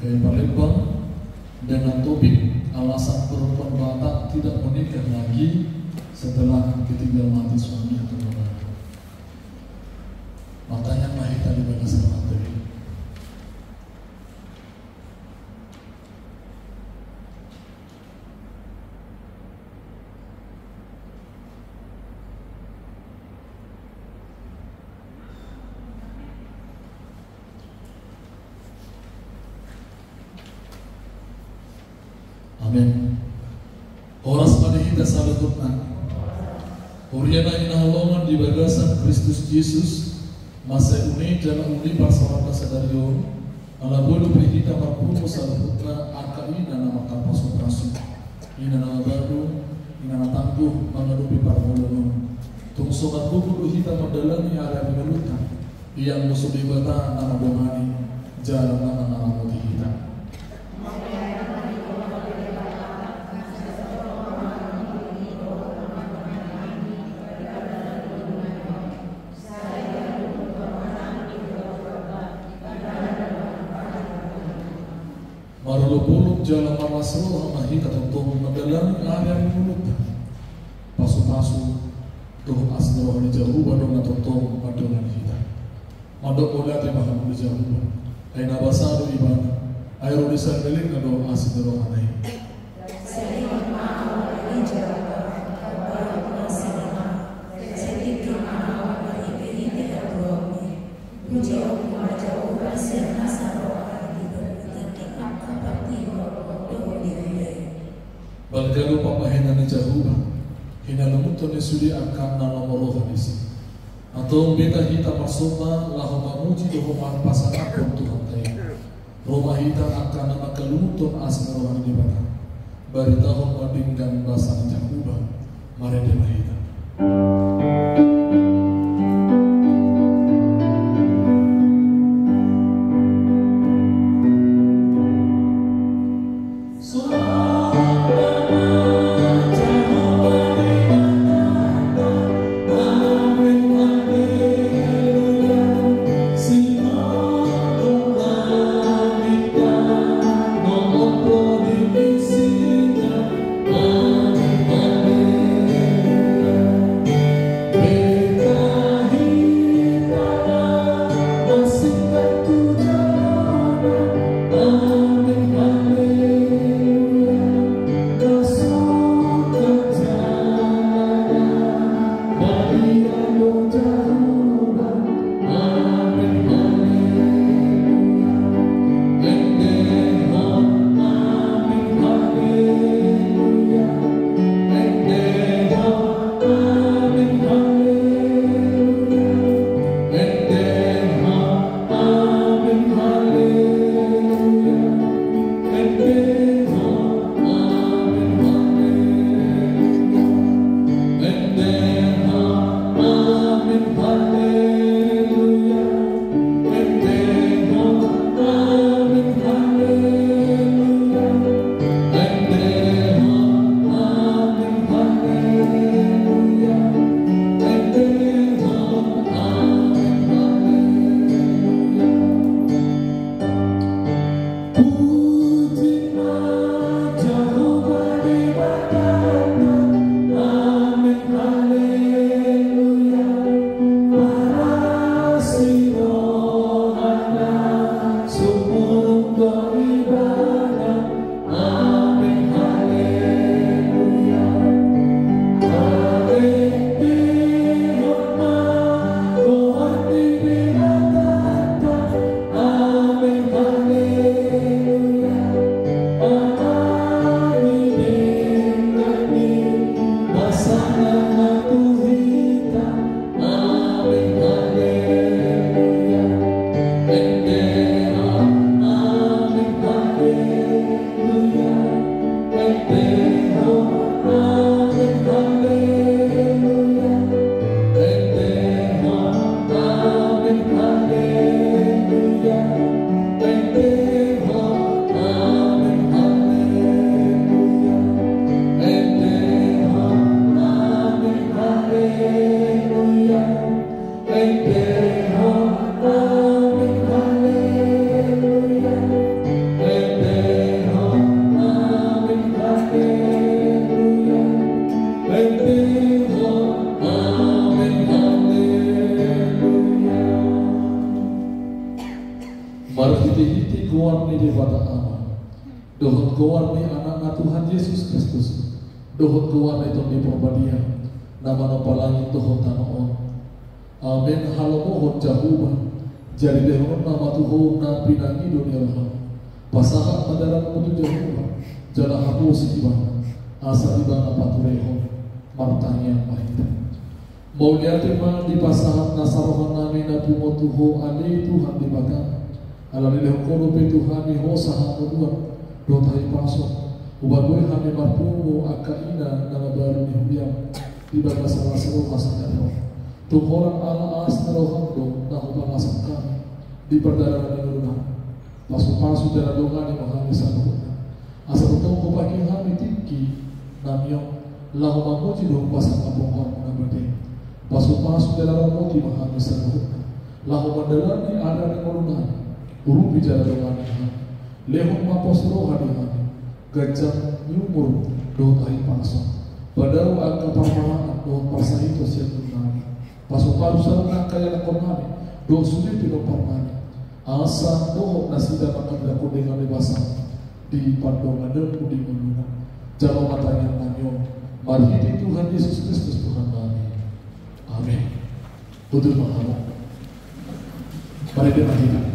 DKI Palembang dengan topik alasan perempuan Batak tidak menikah lagi setelah ditinggal mati suami atau bapak. Makanya Mahita dibaca selamat tadi. Amin. Horas manihita salututna. Horiana inaholongan di bagasan Kristus Yesus. Masa une jalan uni parsarana sadarion. Ala bolu prihita marpumo salututna arka ina nama kapasu prasu. Ina nama baru, ina nama tangguh mengadupi parmolonon. Tungsokan buku hita mendalami area menelutan. Yang musuh dibata nama domani. Jalan nama moti hita. Marulupuluk jalan mamasro mahita tentu mendalam area mulut pasu-pasu tuh asro di jauh badong tentu padongan kita mandok bola di mahal di jauh ay nabasado ibadah ayo di sandeling ngado asro anai Balgalu pamahina ni jahuba hinalumuto ni suli angkat na nomoro hadisi atau beta hita marsoma lahu mamuji doho pasangan pun Tuhan tayo rumah hita akan nama kalumuton asma rohani di bata bari tahun madinggan bahasa ni jahuba mare di mahita Marhiti-hiti kuwarni di bata ama. Dohot kuwarni anak Tuhan Yesus Kristus. Dohot kuwarni itu di perbadia. Nama nopalangin dohot tanoon. Amin. Halomohon jahuba. Jadi dehon nama Tuhan na pinangi dunia laham. Pasahan madaran mutu jahuba. Jala hapus ibang. Asa ibang apatureho. Martanya mahita. Mau lihatin mah di pasahan nasarohan nami na pumotuho ali Tuhan di bata. Alami lehong kono pe Tuhan ni ho saha muduan. Dotai pasok. Ubagoy hami marpumo akaina na baru ni hubiam. Di bata salah-salah masanya. Tunghoran ala as na rohang do na hubangasan kami. Di perdarangan ni Nurunah. Pasu-pasu dara dongan ni mahami sa Nurunah. Asa totoo ko pagi hami tingki namyong lahu mamuti do pasang kapongkong na berde. Pasu-pasu dara mamuti mahami sa Nurunah. Lahu mandalani ada ni Nurunah. Urupi jara dongan ni hami. Lehong maposro hadi hami. Gajang nyumur do tahi pasok. Padahal angka parmalaan do pasahito siya Nurunah. Pasu-pasu sarang kaya na konami. Do sulit do parmani. Asa dohok nasida makanda ko dengan lebasa di pandongan dan di menuna. Jalo matanya nanyo. Marhiti Tuhan Yesus Kristus Tuhan kami. Amin. Putus mahala. Mari kita kita.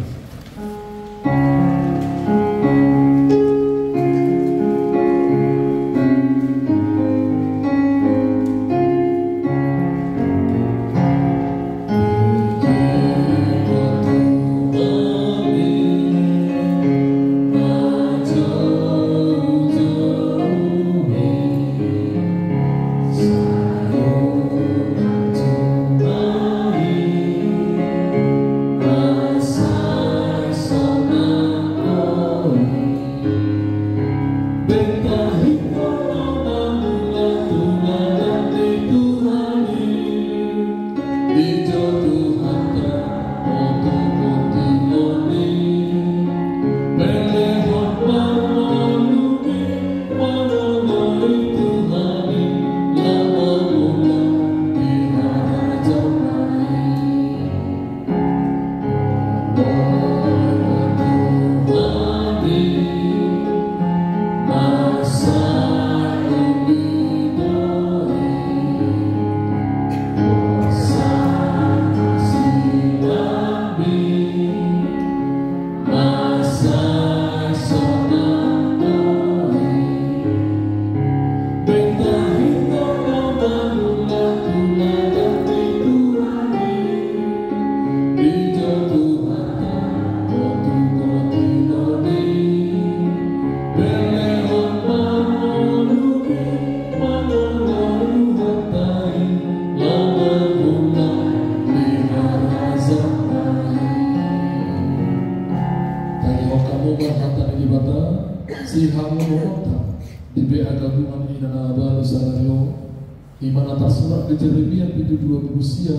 Iman atas surat di Jeremia pintu 2 Rusia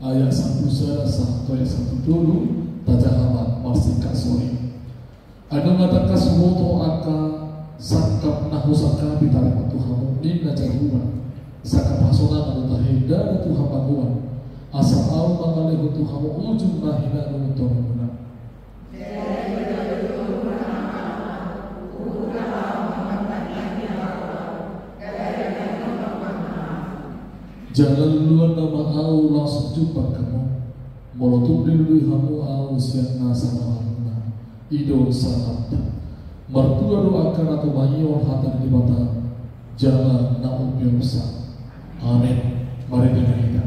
ayat 1 sampai 1 dulu tajahamat masih kasori. Ada mata kasumoto aka sakap nahusaka bitarik Tuhan ni najaruman sakap hasona manutahi dan Tuhan banguan asal au mangalehu Tuhan ujung nahina nunutong menang. Jangan luar nama au langsung jumpa kamu. Molotup dilui hamu au siang nasana haruna. Ido salat. Mertua doakan atau mayor hatan di bata. Jalan na'u biasa. Amin. Mari dengan kita.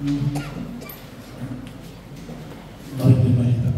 Mari dimainkan.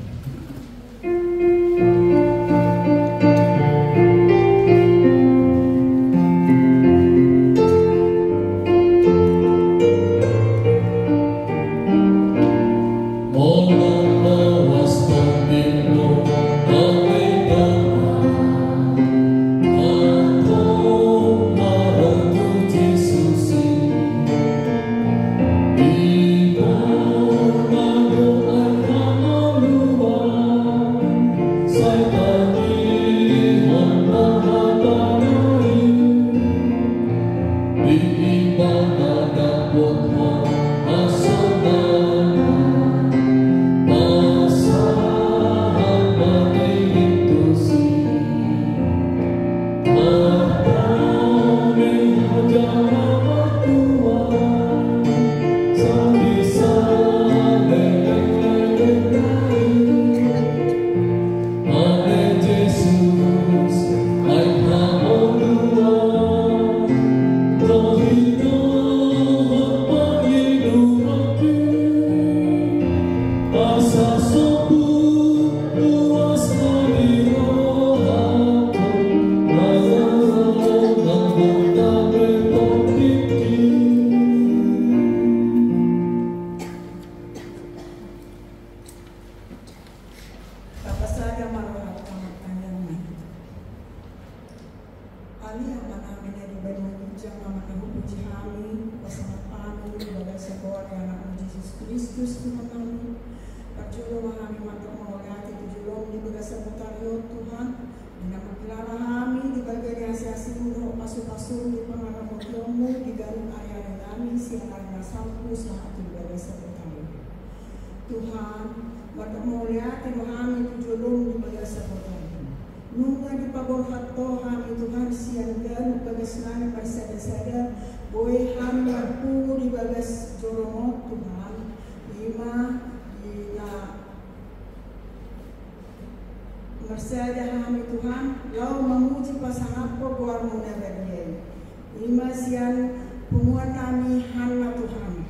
Tuhan, pada mulia Tuhan itu julung di bagasa Tuhan. Nunga di pagorhat Tuhan Tuhan siangkan bagas nani bersada-sada, boy ham marpu di bagas joromot Tuhan. Lima di na bersada kami Tuhan, lau memuji pasangan pogor munabadiai. Lima siang pumuan nami hanna Tuhan.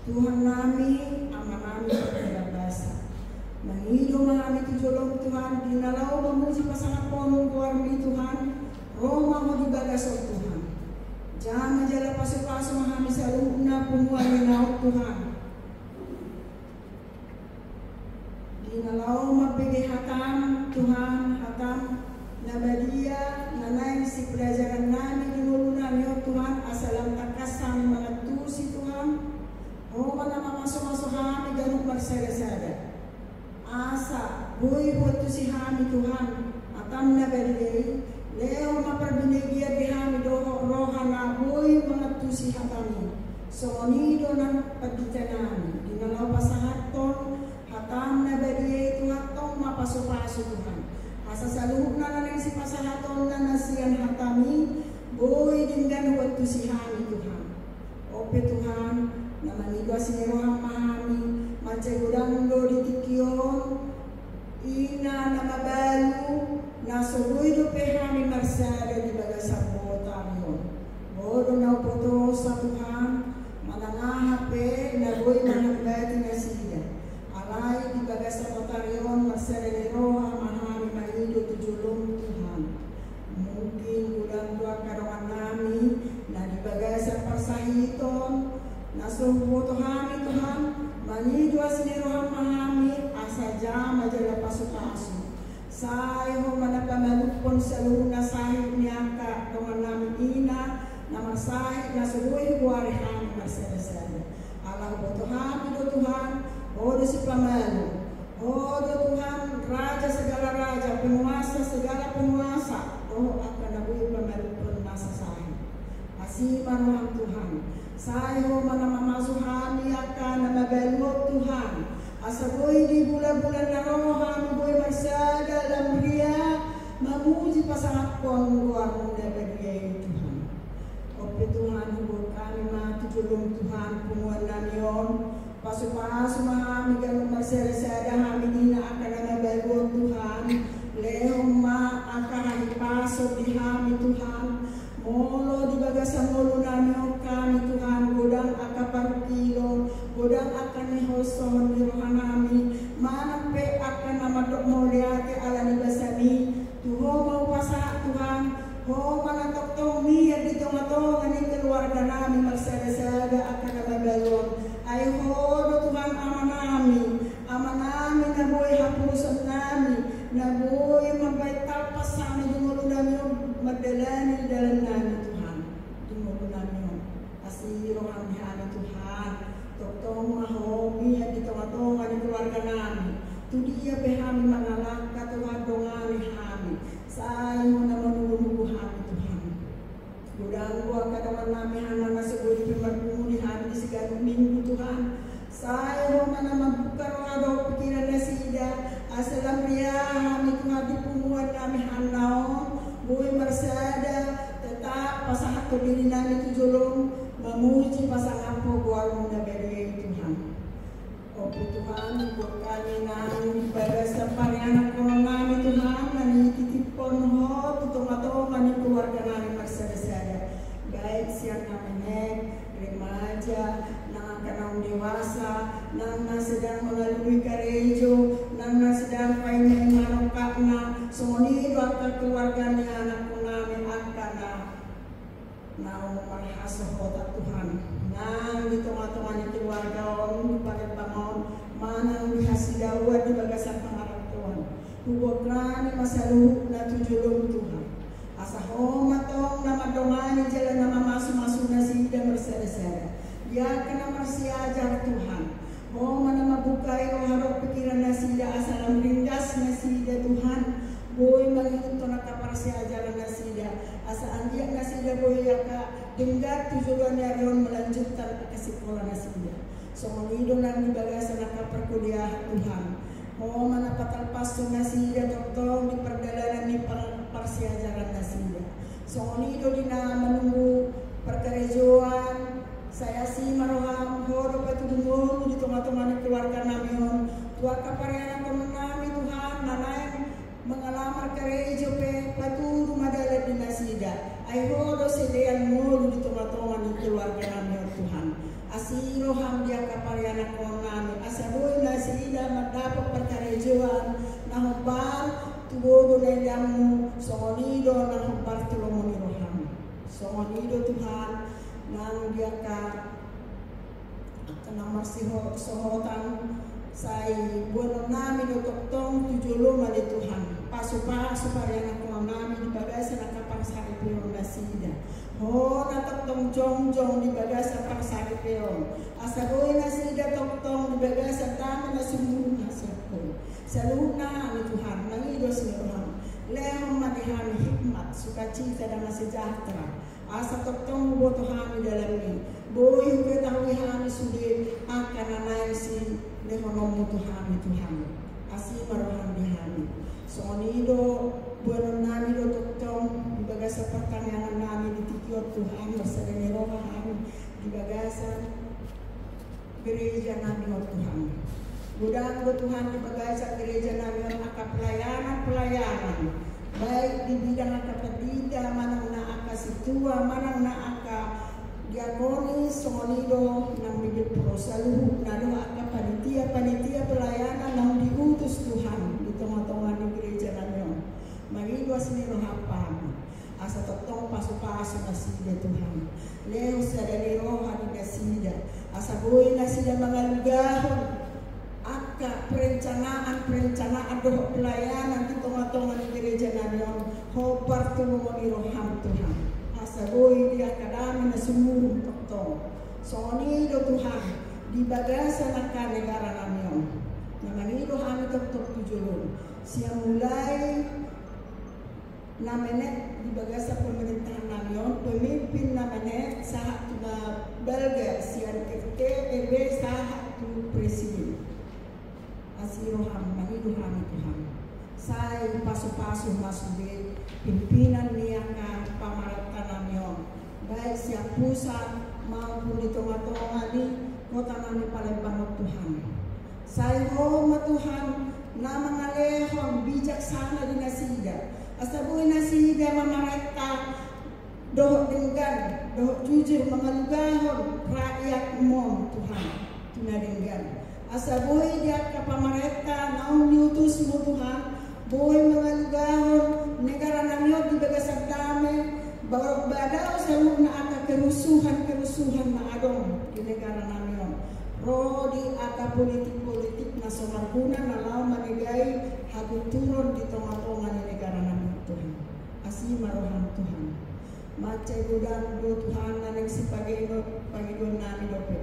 Tuhan nami amanami berbahasa. Mengido mahami tujolong Tuhan dinalau memuji pasangan pono kuarmi Tuhan. Roma mau dibagas oleh Tuhan. Jangan jala pasu-pasu mahami saluna pumuan minaut Tuhan. Dinalau mapege hatam Tuhan hatam nabadia nanay si pelajaran nami dinulunan yo Tuhan asalam takasang mengatusi Tuhan. Roma nama masuk-masuk kami ganuk bersada-sada. Asa boy buat tu si kami Tuhan atam na berdei leo maperbinegia di kami doho rohana boy mengatusi kami. Soni donan paditanami dinalau pasangaton hatam na berdei Tuhan tong mapasok-pasok Tuhan. Asa saluhuk na nanay si pasangaton na nasian hatami boy dinggan buat tu si kami Tuhan. Ope Tuhan namanigo sinerohang mahami macegudang do ditikyon ina namabalu nasuloy do pehami marsada di bagasa botamion bodo na upoto sa Tuhan manangahape nagoy managbati na siya alay di bagasa botamion marsada ni rohang mahami manido tujulong Tuhan mungkin udang dua karongan nami na di bagasa parsahiton nasubo Tuhan Tuhan manido asinerohang mahami asaja majala pasu-pasu sayo manapamalupon sa luna sahib niyaka dongan namin ina na masahib na subuhi buwari kami marsada-sada Allah po Tuhan do Tuhan odo si pamalu odo Tuhan raja segala raja penguasa segala penguasa oh akan nabuhi pamalupon nasa sahib asiman Tuhan sayo manamamasuhani akan namabalwag Tuhan. Asaboy di bulan-bulan na rohan, boy marsada lamria, mamuji pasangat pon luar muda bagi Tuhan. Ope Tuhan hubur kami matutulong Tuhan pumuan namion. Pasu-pasu mahami ganun marsada-sada kami nina akan namabalwag Tuhan. Leong ma akan hipasok di kami Tuhan. Molo di bagasan molo namin kami Tuhan godang akaparkilo keluarga nami marsada-sada akan nabagalon. Ay hodo Tuhan amanami na boy hapusan nami, na boy mabaital pasami dumulo nami magdalani dalam nami Tuhan. Dumulo nami asiro kami hari Tuhan. Totong mahomi at itong-atong ani keluarga nami. Tudiya behami mangalak katuhan dongani hami. Sayo na manulubu hami Tuhan. Budang buat kadaman nami hana na seguri pimagmuni hami di segalong minggu Tuhan. Sayo mana membuka roh pikiran nasida. Asalam ria hami Tuhan di pumuan kami hanaon. Buhay marsada tetap pasangan diri nami tujulong. Memuji pasangan pogwal muna beri Tuhan. Opo Tuhan, buat kami nang ibadah setiap anak konon nami Tuhan, nani titipon ho, tutong-atong nani keluarga nami marsada-sada. Baik siang kami remaja, nang akan dewasa, nang sedang melalui gerejo, nang sedang painai manokakna, semoni doakan keluarga ni anak nami akan nau marhasa kota Tuhan. Nang di tengah-tengah ni keluarga orang pada bangun mana dihasidawa di bagasan pengarap Tuhan. Hubungan masa luhuk na tujulung Tuhan. Asa homa tong nama dongani jalan nama masuk-masuk nasi dan bersada-sada. Ya kena marsiajar Tuhan. Homa nama bukai harap pikiran nasi da asalam ringgas nasi da Tuhan. Boy mangikut na kaparsiajar nasi da. Asa andiak nasi da boy yaka hingga tujuan yang melanjutkan ke sekolah nasinya. Somalido nang dibagasan nak perkuliah Tuhan. Oh mana patalpas nasinya totong di perjalanan di persiajaran nasinya. Somalido dina menunggu perkerejoan. Saya si maroham horo patudungul di tengah-tengah keluarga namion. Tua kaparian nami Tuhan nanay mengalamar gerejo pe patu madala di nasida. Ay hodo sedean mulu di tengah-tengah ni keluarga nami Tuhan. Asiro ham dia kapariana kon nami. Asaboy nasida madapat perkarejoan nahobar tubogo na yamu songonido nahobar tulomoni roham. Songonido Tuhan nang dia ka akan namar sohotan say buwan nami do toktong tujulo mali Tuhan. Paso-paso pariana kon nami di bagasa nakapangsari peon nasida. Ho natoktong jong-jong di bagasa pangsari peon. Asaboy nasida toktong di bagasa tama na sumurong hasako. Saluna ni Tuhan nangido sinuhan. Lehong matihami hikmat sukacita dan sejahtera. Asa toktong buto hami dalam ini. Boy ketahui hami sudah akan nanay si lehong mutu hami Tuhan. Asi marohan di hami. Sonido buwan nami do toktong di bagasa pertanyaan nami di tikiot Tuhan bersama roh kami di bagasa gereja nami do Tuhan. Budang do Tuhan di bagasa gereja nami akan pelayanan baik di bidang akapedida manang na aka situa manang na aka diakonis sonido nang bibit prosaluh nado aka panitia pelayanan nang diutus Tuhan di tengah-tengah di gereja nami. Marido asli rohapan asa totong pasu-pasu nasida Tuhan. Leo sadari roha di nasida asa boy nasida mangalugahon aka perencanaan doh pelayanan di tengah-tengah di gereja nami hobar tulungan roham Tuhan. Asa boy dia kadami na sumurong totong. Sonido Tuhan di bagasa naka negara nami namanido kami totong tujulong. Siya mulai namenet di bagasa pemerintahan namion pemimpin namenet sahat na belga sian FTEB sahat tu presiden asiroham maniduham Tuhan say paso-paso masuk di pimpinan niya ka pamarata namion baik siap pusat maupun di tengah-tengah ni kota nami Palembang Tuhan. Say homa Tuhan na mga lehon bijaksana di nasida. Asabuhin nasida mamarata doh denggan, doh jujur mengalugahon rakyat mo Tuhan tunadenggan. Asabuhin dia kapamareta naon diutus mo Tuhan, buhay mengalugahon negara nanyo di bagasag dami, badaw sa na aka kerusuhan na adong di negara namin. Ro di aka politik nasional guna na lao manigay haguturon di tonga-tonga di negara namin Tuhan. Asih marohan Tuhan. Macay gudan do Tuhan na Panginoon namin dope.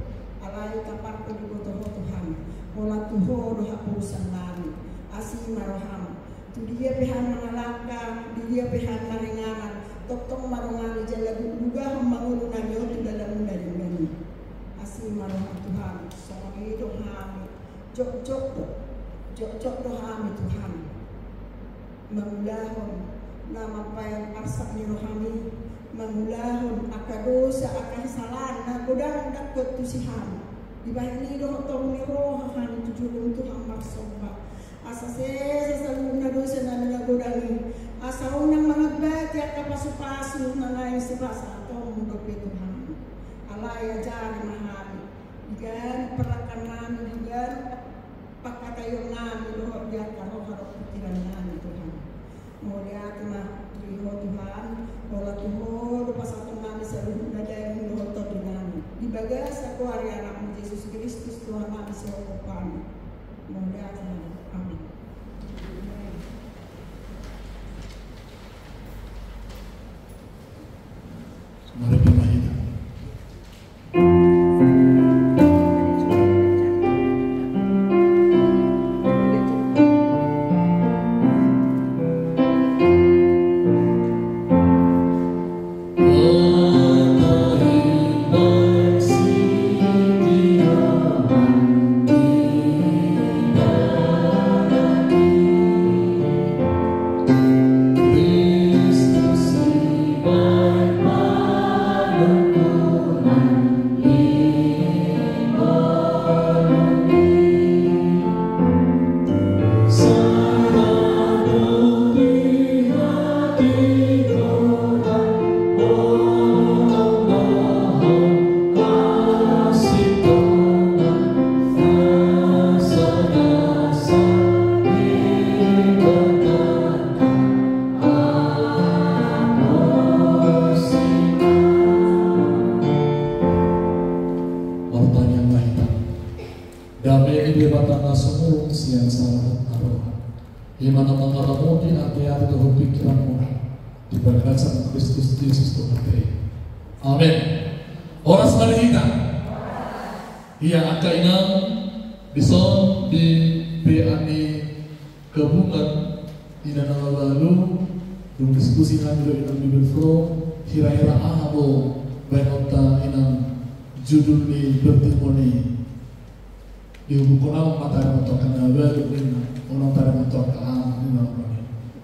Alay kapar ko di toho Tuhan. Wala tuho do hapusan namin. Asih marohan. Tu dia pihan mangalaka, dia pihan maringanan. Totong marungan jala duga mangulunan yo di dalam dari. Asih marohan Tuhan. Songi do hami. Jok dohami Tuhan. Mangulahon nama payang arsak ni rohani. Mangulahon akadosa akasalan na godang dakot tusihan. Di bawah ini tong ni rohan tujulun Tuhan maksomba. Asa saluna dosa na nagagodang. Asa unang mga bati at kapasu-pasu na ngayon si basa atong mundo Tuhan. Alay ajari mahami. Digan perakan namin digan pakatayo namin Lord diyan karo-karo pikiran namin Tuhan. Mulia na tuho Tuhan, wala tuho pas atong namin sa luhod na dahil Lord to namin. Dibaga sa kuarya namin Jesus Kristus Tuhan namin sa okupan. Mulia na. Amin. Mari kita. Imana mengalamudi hati-hati dan pikiranmu di berdasarkan Kristus Yesus Tuhan kita. Amin. Oras mari kita. Ia akan inang bison di PANI gabungan ina lalu dong diskusi ngambil inang Bible Forum kira-kira ahabo benota inang judul ni bertimoni dihukum materi untuk kenal orang tadi mentok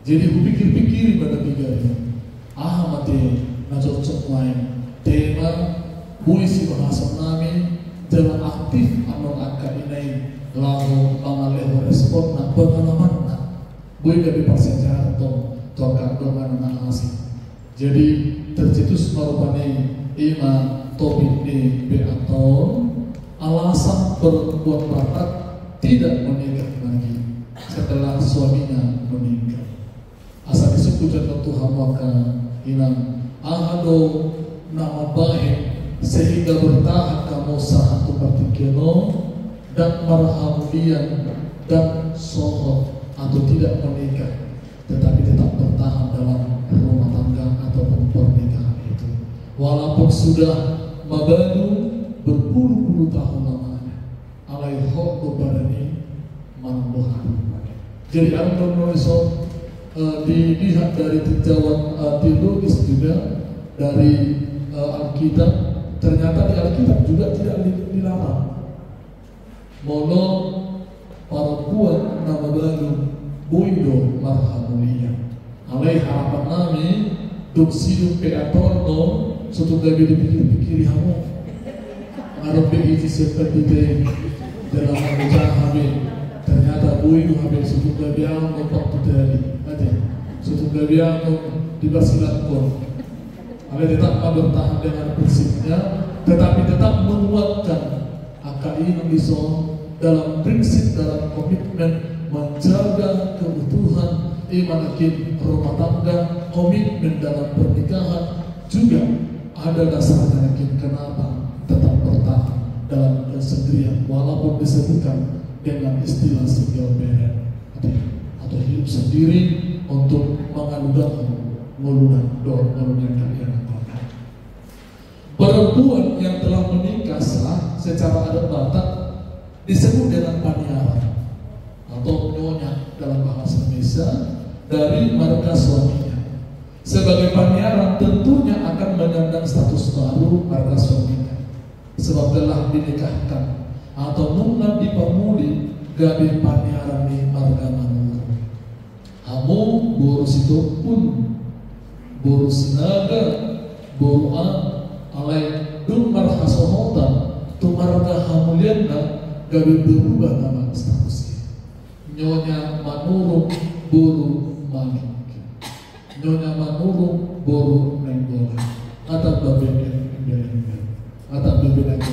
jadi aku pikir-pikir pada tiga ini mati na cocok lain tema puisi bahasa nami dalam aktif anu angka ini lalu mengalih respon na pengalaman na boleh dari persenjataan atau tokat dengan anak asing jadi tercetus marupane ima topik ni atau alasan perempuan Batak tidak menikah lagi setelah suaminya meninggal. Asal disebutkan Tuhan maka inang ahado nama baik sehingga bertahan kamu satu partikeno dan marhamulian dan sohor atau tidak menikah tetapi tetap bertahan dalam rumah tangga ataupun pernikahan itu walaupun sudah mabadu berpuluh-puluh tahun lamanya alaihok bebarani manbohan. Jadi aku menulis dilihat dari tinjauan teologis juga dari Alkitab ternyata di Alkitab juga tidak dilarang mono perempuan nama baru boido marhamulia alaih harapan nami duk siduk peatorno suatu gabi dipikir-pikir kamu Arab itu seperti itu dalam mengucap hamil ternyata boido hamil suatu gabi yang waktu tadi ada suatu gabi yang dibersilatkan alaih tetap bertahan dengan prinsipnya tetapi tetap menguatkan AKI yang bisa dalam prinsip dalam komitmen menjaga keutuhan iman akin rumah tangga komitmen dalam pernikahan juga ada dasarnya mungkin kenapa tetap bertahan dalam kesendirian walaupun disebutkan dengan istilah single parent atau hidup sendiri untuk mengandalkan nguludan kalian. Perempuan yang telah menikah sah secara adat Batak disebut dengan paniara atau nyonya dalam bahasa Indonesia dari marga suaminya. Sebagai paniara tentunya akan menyandang status baru marga suaminya sebab telah dinikahkan atau nungan dipamuli gabe paniara ni marga manur. Hamu boros itu pun boros naga boruan alai dun marhasohotan tu marga hamulianna gabe berubah nama statusnya. Nyonya manurung boru manik, nyonya manurung boru nenggola atau babeden atau babeden.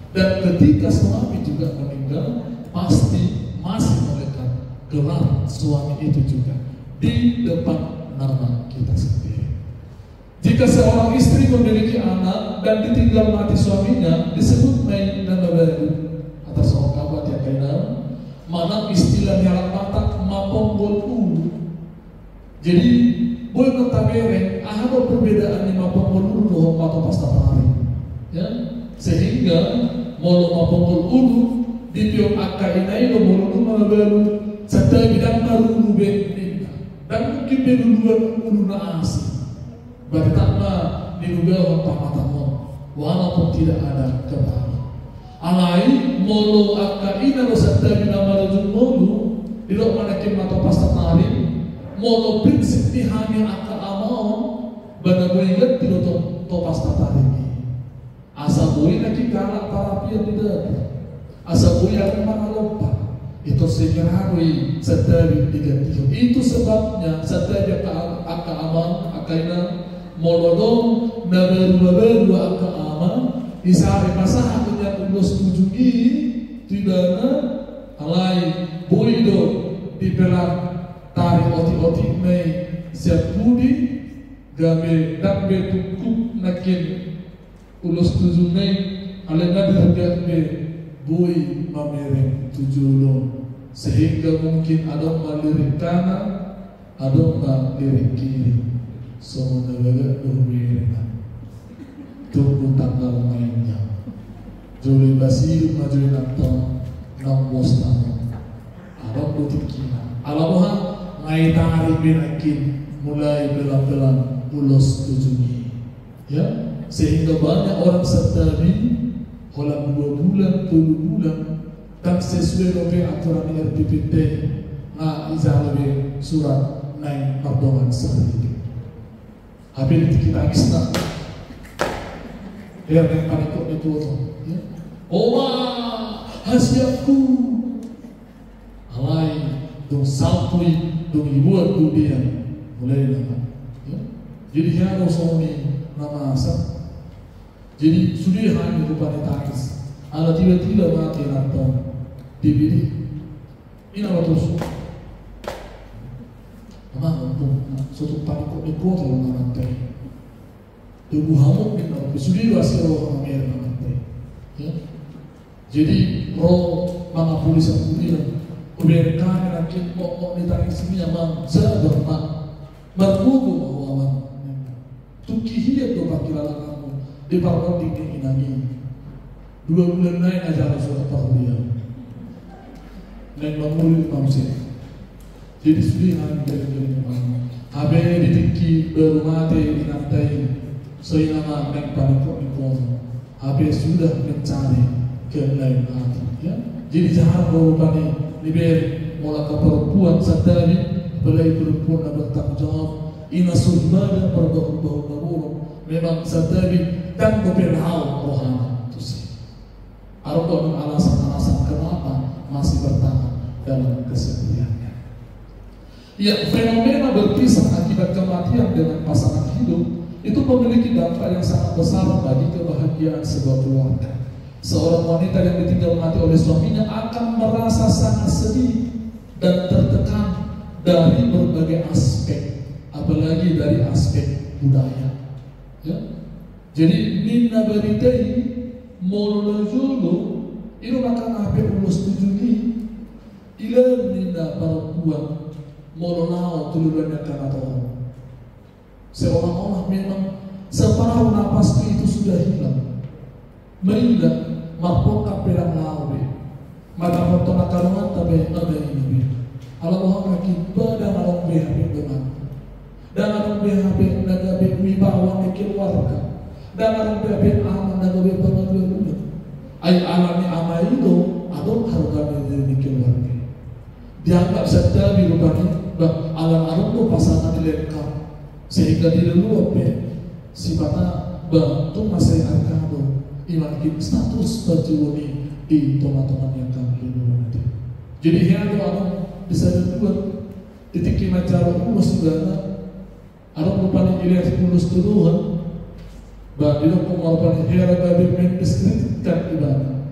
Dan ketika suami juga meninggal, pasti masih melekat gelar suami itu juga di depan nama kita sendiri. Jika seorang istri memiliki anak dan ditinggal mati suaminya, disebut mai dan baru atas orang kabat yang kena mana istilah nyarak mata maponggol. Jadi boleh notabene ada perbedaan di maponggol doang atau pasta hari, ya sehingga molo maponggol ulu di pion akka inai lo molo baru serta bidang baru ben dan mungkin beduluan ulu na asing. Bertakna diduga pamatamon walaupun tidak ada kebal. Alai molo akka ina lo sadda bina marajun molo dilo manakin atau pasta tarim molo prinsip dihanya akka amon bana boingat dilo to pasta tarim. Asa boi lagi galak terapi tidak. Asa boi akan mangalompa. Itu sejarahwi sadda diganti. Itu sebabnya sadda akka amon akka ina molodong naberu angka ama isari pasah punya tulus tujugi tidana alai boido dipelak tari oti mei siap budi gabe dambe tukuk nakin ulus tujuh mei alena dirgat be boi mamere tujulo sehingga mungkin ada malirik kanan ada malirik kiri. Semua negara berbeda. Tunggu tanggal mainnya. Juli Basir maju nonton nombos tangan. Abang butuh kina. Alamohan ngai tarik berakin mulai belang-belang ulos tujuhi. Ya, sehingga banyak orang sertari kolam 2 bulan, 3 bulan dan sesuai dengan aturan RPPT. Izalabe surat naik perdoman sehari. Habis kita kisah, dia yang paling kok itu, Oma hasilku, alai dong salpui dong ibuat dia mulai nama, jadi harus suami nama asal, jadi sudah hanya kepada takis, ala tiba-tiba mati rantau, dibiri, ini apa terus? Suatu panik di kota orang rantai, tubuh hamuk di dalam sudah wasir orang Amerika rantai. Jadi roh mana polisi kuliah, uberkan rakyat mau ditarik sini amang zabar mak, merkudu awan, tukihia tu pakiran kamu di parkot di inani, 2 bulan naik aja sudah kuliah, naik memulih manusia. Jadi sudah hari Habe ditiki baru mati dinantai Soinama dan panikok nikono. Habe sudah mencari ke lain hati, ya. Jadi jangan berupani liberi mula ke perempuan sadari belai perempuan bertanggung jawab ina surbada perbahu memang sadari dan berpenau rohani itu sih. Ada alasan-alasan kenapa masih bertahan dalam kesendiriannya. Ya, fenomena berpisah akibat kematian dengan pasangan hidup itu memiliki dampak yang sangat besar bagi kebahagiaan sebuah keluarga. Seorang wanita yang ditinggal mati oleh suaminya akan merasa sangat sedih dan tertekan dari berbagai aspek, apalagi dari aspek budaya. Ya, Jadi nina baritai molo jolo ilo makan ape ulus tujuni ilar nina perempuan molo lao tulurannya kanato. Seolah-olah memang separuh napas itu sudah hilang. Maindah marpoka perang lawe mata potong akaruan tabe ada ini. Allah makin pada alam BHP dengan dan alam BHP nagabe wibawa keluarga dan alam BHP aman nagabe pengaduan ay alami ama itu atau harga dari keluarga dianggap sedari rupanya alam itu pasangan dilengkap sehingga dileluap sifatnya bantu masih arkado iman kita status berjuang di teman-teman yang kami nanti. Jadi yang ada bisa dibuat titik kimacara ulus segala ada merupakan ilyas ulus tuduhan bahwa dia merupakan hera gabi mendeskripsikan ibadah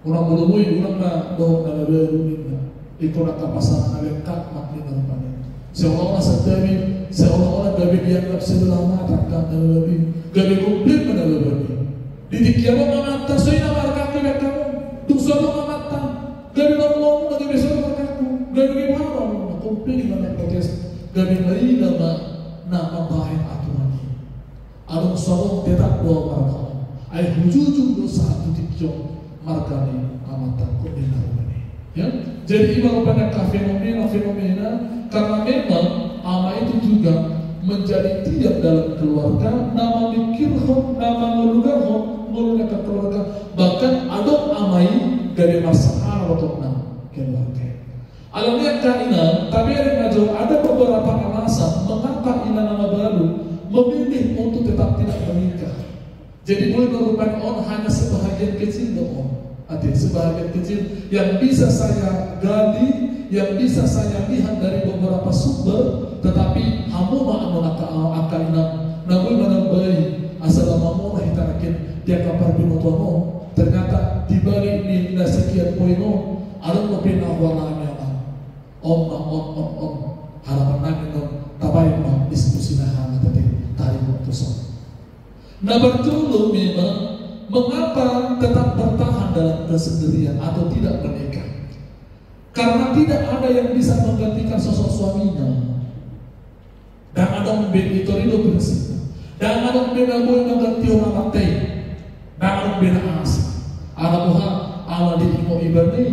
orang menemui orang nak doa dalam dunia ikut pasangan lengkap makna rupanya seolah-olah sedari seolah-olah gabi dianggap sebelah mata kan dalam gabi komplit pada dalam titik kiamat mengata soalnya markah kita kamu dosa mengata gabi ngomong gabi besok gabi haram, komplit mana protes gabi lain nama baik aturan ini. Alung sorong tetap bawa marga. Ay hujujung dosa titik marga ini amat takut ini. Ya, jadi ibarat pada fenomena karena memang ama itu juga menjadi tidak dalam keluarga, nama mikirhom, nama ngelugar keluarga, bahkan adop amai dari masalah atau keluarga. Alamnya kainan, tapi ada beberapa alasan mengapa ina nama baru memilih untuk tetap tidak menikah. Jadi boleh merupakan hanya sebahagian kecil dong, sebahagian kecil yang bisa saya gali, yang bisa saya lihat dari beberapa sumber, tetapi hamu akal namun menambahi asal mamu hitarakin dia kapar binotono ternyata dibalik ini sekian poino ada lebih nawalanya. Om harapan namin tabay mo diskusi na hama tadi tayo mo tusok. Nah bertulu memang mengapa tetap bertahan dalam kesendirian atau tidak menikah? Karena tidak ada yang bisa menggantikan sosok suaminya. Dan ada membeli itu prinsip. Dan ada membeli boleh mengganti orang mati. Dan ada membeli as. Ada Tuhan Allah di imo ibadi.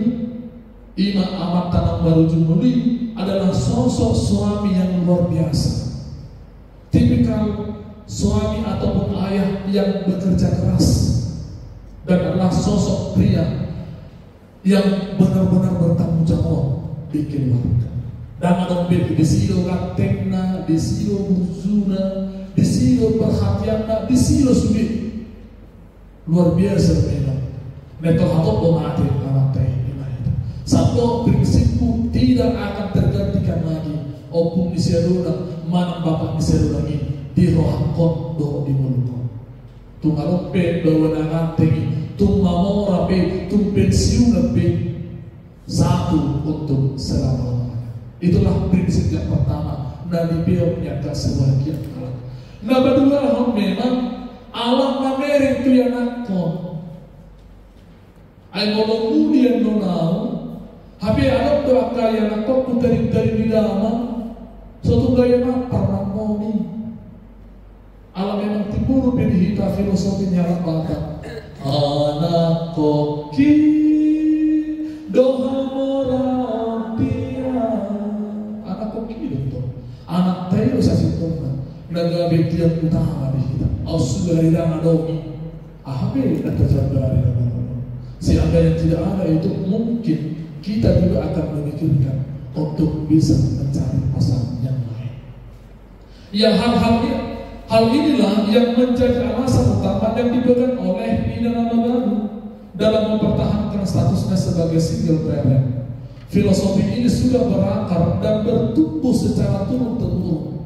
Ima amat tanam baru jumuli adalah sosok suami yang luar biasa. Tipikal suami ataupun ayah yang bekerja keras dan adalah sosok pria yang benar-benar bertanggung jawab di keluarga. Dan ada di silo katekna, di silo buzuna, di silo perhatianna, di silo sulit luar biasa memang. Neto hatop bomate amat satu prinsipku tidak akan tergantikan lagi. Opung di siadona, mana bapak di siadona ini di rohakon do di mulukon. Tungalong pe bawa nangantengi, tumamo rapi, tum pensiun rapi satu untuk selama-lamanya. Itulah prinsip yang pertama. Nabi Biau menyatakan sebahagian alam. Nah kedua memang alam mameri itu yang nakon. Ay ngomong kemudian nonau. Tapi anak doa kaya nak kau dari di dalam suatu gaya mapar mangoni. Alam memang timbul pilih kita filosofinya anak bangsa. Anak koki doha moratia. Anak koki itu, anak tayo sa sitona. Nagabitian utama di kita. Sudah hilang adomi. Ahabe terjadi siapa yang tidak ada itu mungkin kita juga akan memikirkan untuk bisa mencari pasangan yang lain. Ya hal inilah yang menjadi alasan utama yang dipegang oleh Ina Nama Baru dalam mempertahankan statusnya sebagai single parent. Filosofi ini sudah berakar dan bertumbuh secara turun-temurun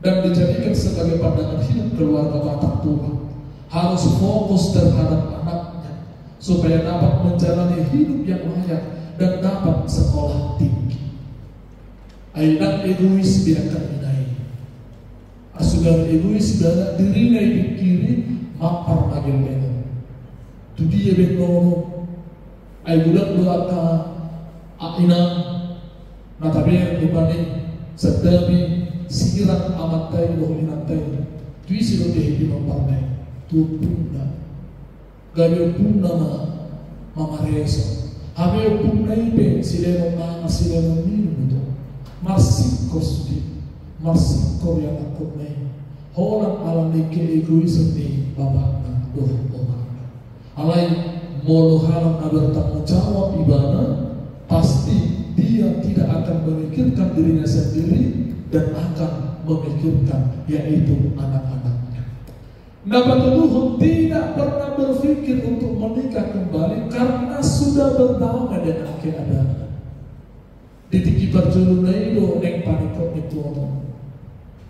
dan dijadikan sebagai pandangan hidup keluarga batang tua. Harus fokus terhadap anaknya supaya dapat menjalani hidup yang layak dan dapat sekolah tinggi. Ainak egois biarkan inai. Asugan egois biarkan diri nai di kiri, dia benono ai budak dua ka inang natabe rupane sadabi sigiran amatai do inatai tuisi do dehi mamparne tu punna gabe punna mama reso habe punna ibe sileno mama sileno minuto marsikko sudi marsikko yang aku nei holan ala neke egoisme ni babana doh babana alai molo halang bertanggung jawab ibadah pasti dia tidak akan memikirkan dirinya sendiri dan akan memikirkan yaitu anak-anaknya. Nabi Nuh tidak pernah berpikir untuk menikah kembali karena sudah berdamai dengan keadaan. Ditiki perjulunai do neng panikot itu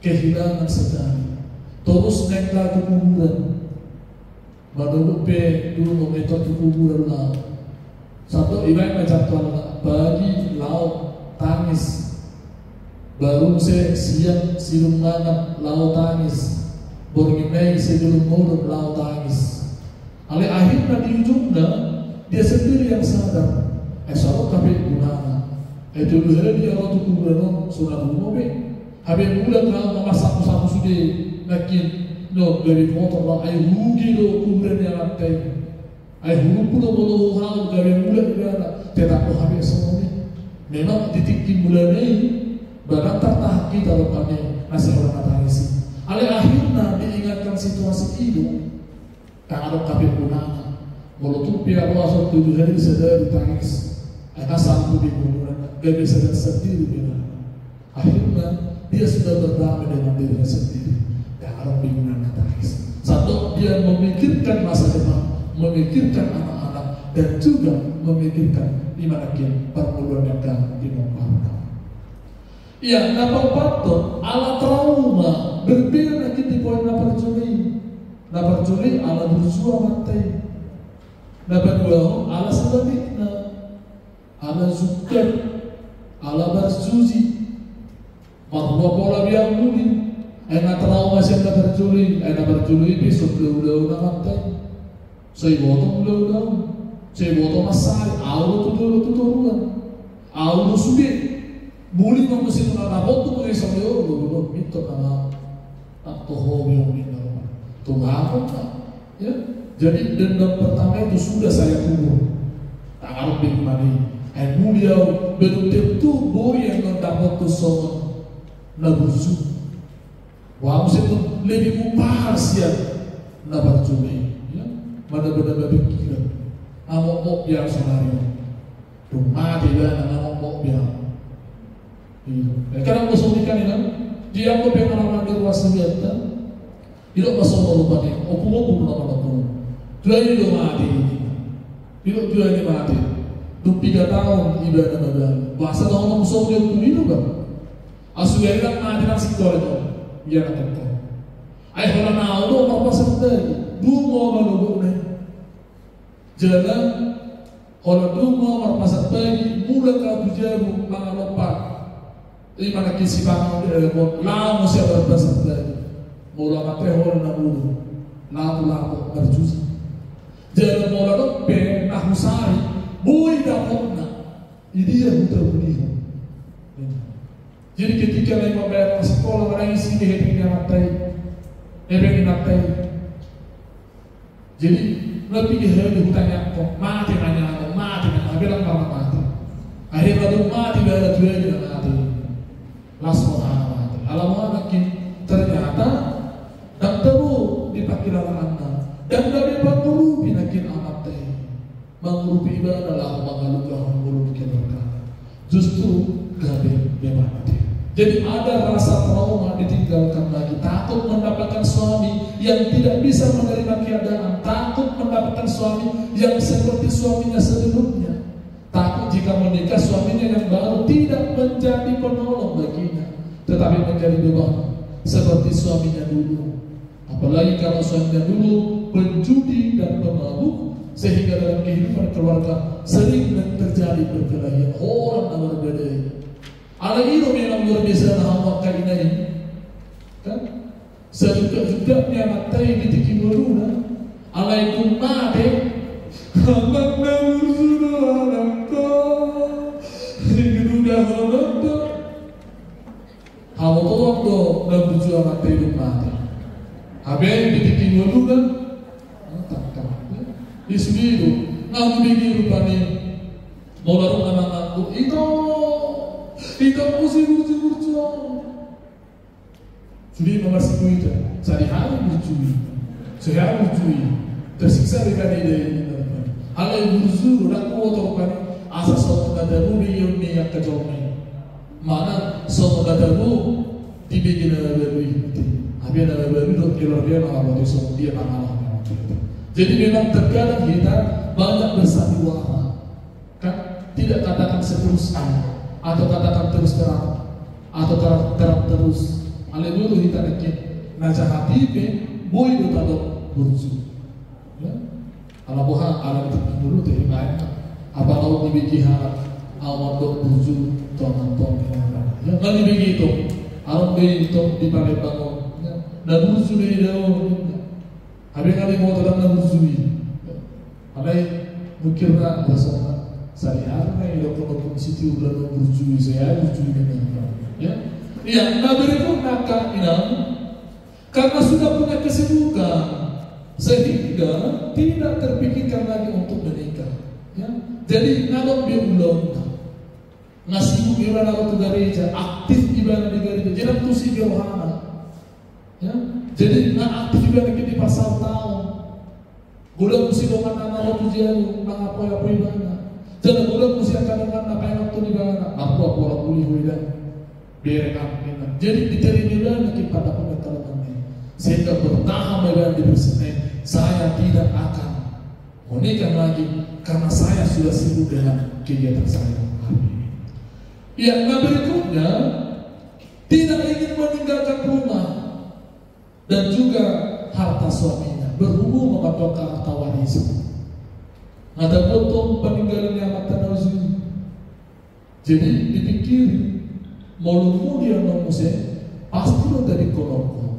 kehilangan sekali. Terus neng lagu kuburan. Menurut dulu metode kuburan lah. Satu ibarat macam tuan bagi laut tangis. Baru siang silum nanam laut tangis. Borgimei sebelum mulut laut tangis. Oleh akhirnya di ujungnya dia sendiri yang sadar. Esok kabeh gunana. Itu dulu dia waktu kuburan sunat umum habis bulan kalau memasak satu sudah makin no dari motor lah ay rugi do kuburan yang lantai ay rugi do bolo hal dari bulan berada tetap lo habis semuanya memang titik bulan ini barang tertah kita lepasnya masih orang matahari alih akhirnya diingatkan situasi itu tak ada kabel gunanya walaupun pihak luar 7 hari sedang ditangis akan sampai di kuburan gak bisa sendiri bilang akhirnya dia sudah berdamai dengan dirinya sendiri dan orang bingung tangis. Satu dia memikirkan masa depan, memikirkan anak-anak dan juga memikirkan di mana permulaan yang akan dimomparkan. Ya, napa patut ala trauma berbeda lagi di poin napa juli ala bersua matai. Napa dua ala sebaliknya ala zukat ala bersuzi marwa pola biang muli aina trauma siya na berjuli besok udah matai say botong udah say botong masai aulo tuturuan aulo subi muli mo musim na naboto mo isang yo lo mito na atto hobi yung minum tungakot na ya jadi dendam pertama itu sudah saya kubur tak harus bagaimana beliau belum tentu bori yang mendapat tuh nabuzu, wah itu lebih mumparsial nabarjuni, ya mana benar pikiran, amok biar selario, rumah tidak amok biar, karena musuh ikan ini, dia aku pengen di ruas senjata, tidak masuk lupa nih, aku nama dua ini dua mati, tidak dua ini mati. 3 tahun ibadah badan. Bahasa orang musuh dia itu kan. Asuh yang mati nang sikor itu. Biar tak. Ai orang nahu do apa sebentar. Dua mau nih. Jalan orang dua marpasat pagi mula ka tujaru mangalopak. Mana kisi bang la mo siya berpasat pagi. Mula mate orang nahu. La berjus. Jalan mula do pe nahusari. Boy dapat nak, ini yang kita beli. Jadi ketika mereka bayar sekolah orang isi di hidupnya matai, jadi lebih hari hutangnya kok mati nanya, bilang kalau mati. Akhirnya tu mati bayar dua dia mati, langsung mati. Alamak makin ternyata dan tahu dipakai lawan anda dan dari 40 pinakin amat teh. Mengurupi ibadah adalah mengalukan mengurupi keberkahan. Justru gabe mati. Jadi ada rasa trauma ditinggalkan lagi. Takut mendapatkan suami yang tidak bisa menerima keadaan. Takut mendapatkan suami yang seperti suaminya sebelumnya. Takut jika menikah suaminya yang baru tidak menjadi penolong baginya, tetapi menjadi beban seperti suaminya dulu. Apalagi kalau suaminya dulu penjudi dan pemabuk, sehingga dalam kehidupan keluarga sering terjadi perkelahian orang yang berbeda. Ala itu memang luar biasa nama kainai, kan? Sejuga-juganya matai di tikimuruna. Ala itu mate Anak na bursu anak to, hidup dah anak. Hawa to waktu na bursu anak to hidup mati. Habis ditikin dulu kan, tak. Isu itu, ngamu dikir rupanya, mau larung anak-anakku, ito bursu. Sudah memasuki itu, saya harus berjudi, tersiksa dengan ide ini. Hal yang bursu, nak kuat orang asas soal katamu dia yang kejauhan. Mana soal katamu dibikin baru itu, habis baru itu keluar dia nak buat soal dia nak. Jadi memang terkadang kita banyak bersandiwara, kan? Tidak katakan seterusnya, atau katakan terus terang, atau terang terus. Alih dulu kita nakit, naja hati pe, boy do tado bursu. Ya, ala boha ala itu dulu teh main. Apa kau dibikin harap awal do bursu tongan. Ya, kan begitu. Alam itu di balik bangun. Ya, dan bursu di daun. Habis kali mau terang dan berzui, alai mukirna rasa saya hargai dokter situ udah berzui saya berzui dengan ya, nah berikut maka karena sudah punya kesibukan sehingga tidak terpikirkan lagi untuk menikah, ya. Jadi kalau dia belum ngasih ibadah ke gereja, aktif ibadah di gereja, jadi itu si Yohana, ya. Jadi nak aktif juga di pasar tahun. Gula mesti dengan anak waktu jauh, nak apa ibadah. Jangan gula mesti akan dengan apa yang waktu ibadah. Aku orang boleh ibadah. Berekam dengan. Jadi diterima lagi pada pengetahuan. Sehingga bertahan ibadah di bersama. Saya tidak akan menikah lagi karena saya sudah sibuk dengan kegiatan saya hari ini. Ya, nah berikutnya tidak ingin meninggalkan rumah dan juga harta suaminya berhubung membawa harta warisan. Ada potong peninggalannya mata nazim. Jadi dipikir mau dia nomuse pasti lo dari kolom.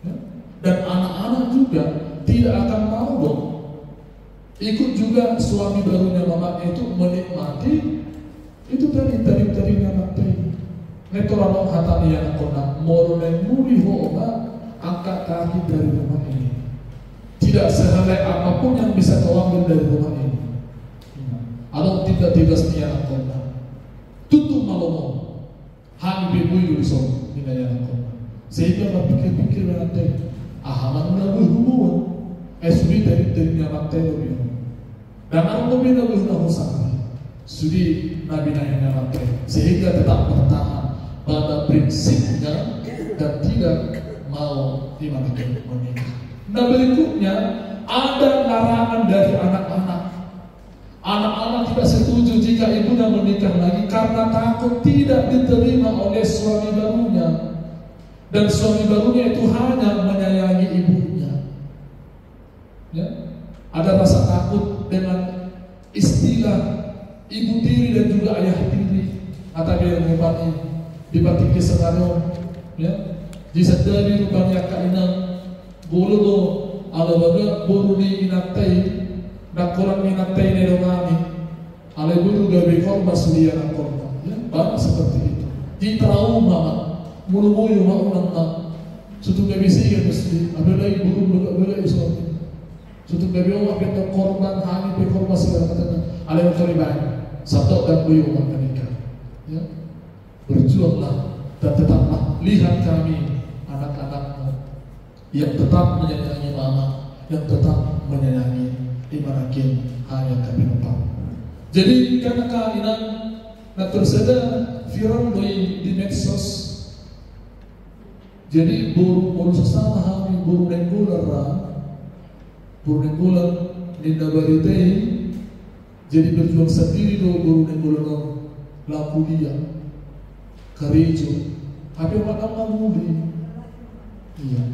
Ya? Dan anak-anak juga tidak akan mau dong ikut juga suami barunya mamanya itu menikmati itu dari nyamantai. Netorano hatani yang kona morone muri hoga angkat kaki dari rumah ini. Tidak sehelai apapun yang bisa kau ambil dari rumah ini. Atau tidak setiap kona. Tutup malomo. Han bebui dulu so yang kona. Sehingga berpikir nanti ahaman nabu hubungan. Sudi dari nyamantai lebih. Dan orang lebih nabu husang. Sudi nabi nyamantai. Sehingga tetap bertahan pada prinsipnya dan tidak mau dimanapun menikah. Nah berikutnya ada larangan dari anak-anak. Anak-anak tidak setuju jika ibunya menikah lagi karena takut tidak diterima oleh suami barunya. Dan suami barunya itu hanya menyayangi ibunya. Ya? Ada rasa takut dengan istilah ibu tiri dan juga ayah tiri. Kata dia ini dibatik sekarang, ya, disadari rupanya kainan bulu do ala baga buru ni inatai nak korang inatai ni domani ala buru gawe korban sulia nak korban, ya, banyak seperti itu. Di trauma mulu-mulu mau nang suatu gawe sih mesti ada lagi buru bela islam suatu gawe orang kita korban hani pe korban segala macam ala yang terlibat satu dan buyu menikah, ya. Berjuanglah dan tetaplah lihat kami anak-anakmu yang tetap menyayangi mama, yang tetap menyayangi dimanakin hanya kami lupa. Jadi karena kainan nak terseda viral di medsos. Jadi buru sesama kami buru nenggular di Nabarite. Jadi berjuang sendiri do buru nenggular laku dia. Karejo, tapi makna muli, iya,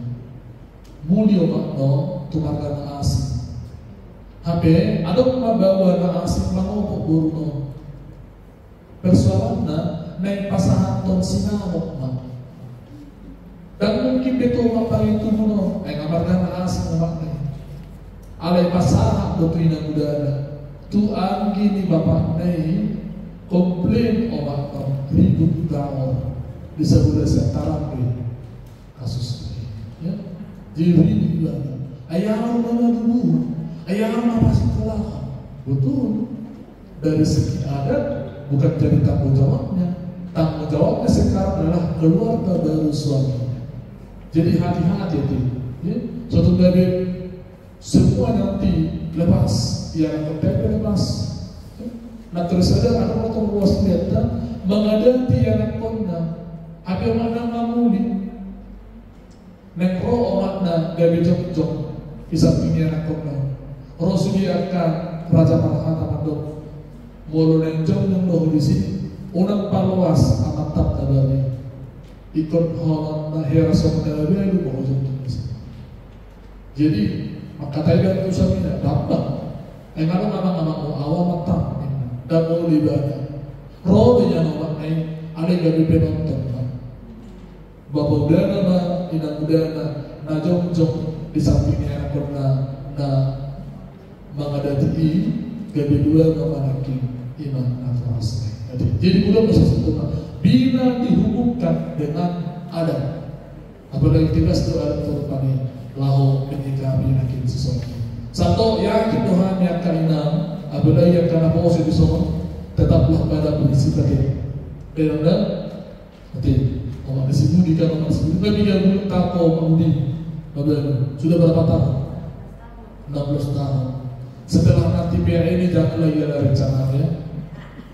muli makna tumarkan asing. Tapi ada bawa na asing mangopok buruno. Persoalan naik pasangan ton sinamok na. Dan mungkin betul apa itu mono, ngamarkan asing makna. alai pasaha doktrina mudana tu anggi ni bapak nei komplain omak ribut gaul bisa boleh setaran kasus ini ya jadi ribut gaul ayah mana dulu ayah mana pasti kalah betul dari segi adat bukan jadi tanggung jawabnya sekarang adalah keluarga baru suami. Jadi hati-hati itu ya. Suatu kali semua nanti lepas yang tertempel lepas ya. Nah terus ada anak orang luas ternyata mengadati anak kona ada mana mamuli nekro makna gabi jok isapnya anak kona Rasul akan Raja Marhata mandok mulu nenjong yang loh di sini unang paluas amat tak tabali ikut halan nahira sebenarnya itu bohong jadi maka tadi itu samina dapat engkau ngamang awam tak dan mau libatnya roh yang orang lain ada gabi penonton bapak udana na inang udana na jong di sampingnya karena na mengadati gabi dua memanaki iman atau asli. Jadi udah sesuatu bila dihubungkan dengan adat apalagi kita sudah ada terpani lahu menyikapi nakin sesuatu satu yakin Tuhan yang kainam apalagi yang karena mau sesuatu tetaplah pada prinsip tadi benar nanti orang disembunyikan orang disembunyikan tapi dia belum tahu mengundi sudah berapa tahun 16 tahun setelah nanti biar ini jangan lagi ada rencananya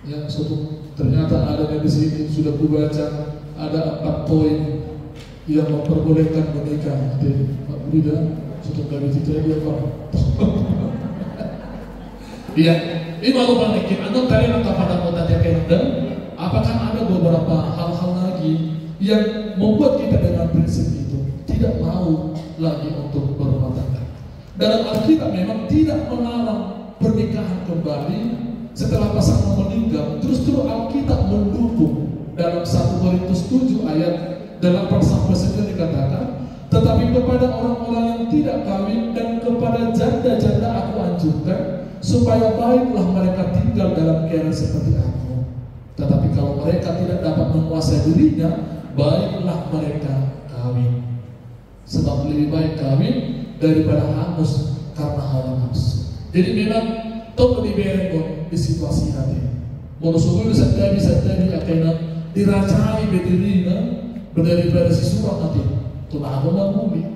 yang suatu ternyata ada di sini sudah kubaca ada 4 poin yang memperbolehkan menikah. Jadi Pak Buddha suatu kali tidak dia Pak. Iya, ini baru balikin. Anda tadi nak pada kota Jakarta. Apakah ada beberapa hal-hal lagi yang membuat kita dengan prinsip itu tidak mau lagi untuk berumah tangga? Dalam Alkitab memang tidak melarang pernikahan kembali setelah pasangan meninggal. Terus Alkitab mendukung dalam 1 Korintus 7 ayat 8-9 dikatakan, tetapi kepada orang-orang yang tidak kawin dan kepada janda-janda aku anjurkan supaya baiklah mereka tinggal dalam keadaan seperti aku. Tetapi kalau mereka tidak dapat menguasai dirinya, baiklah mereka kawin. Sebab lebih baik kawin daripada hangus karena hawa nafsu. Jadi memang tolong diberengkan di situasi hati. Menusuk itu sadari akhirnya diracai berdirinya daripada si surah nanti. Tulah agama bumi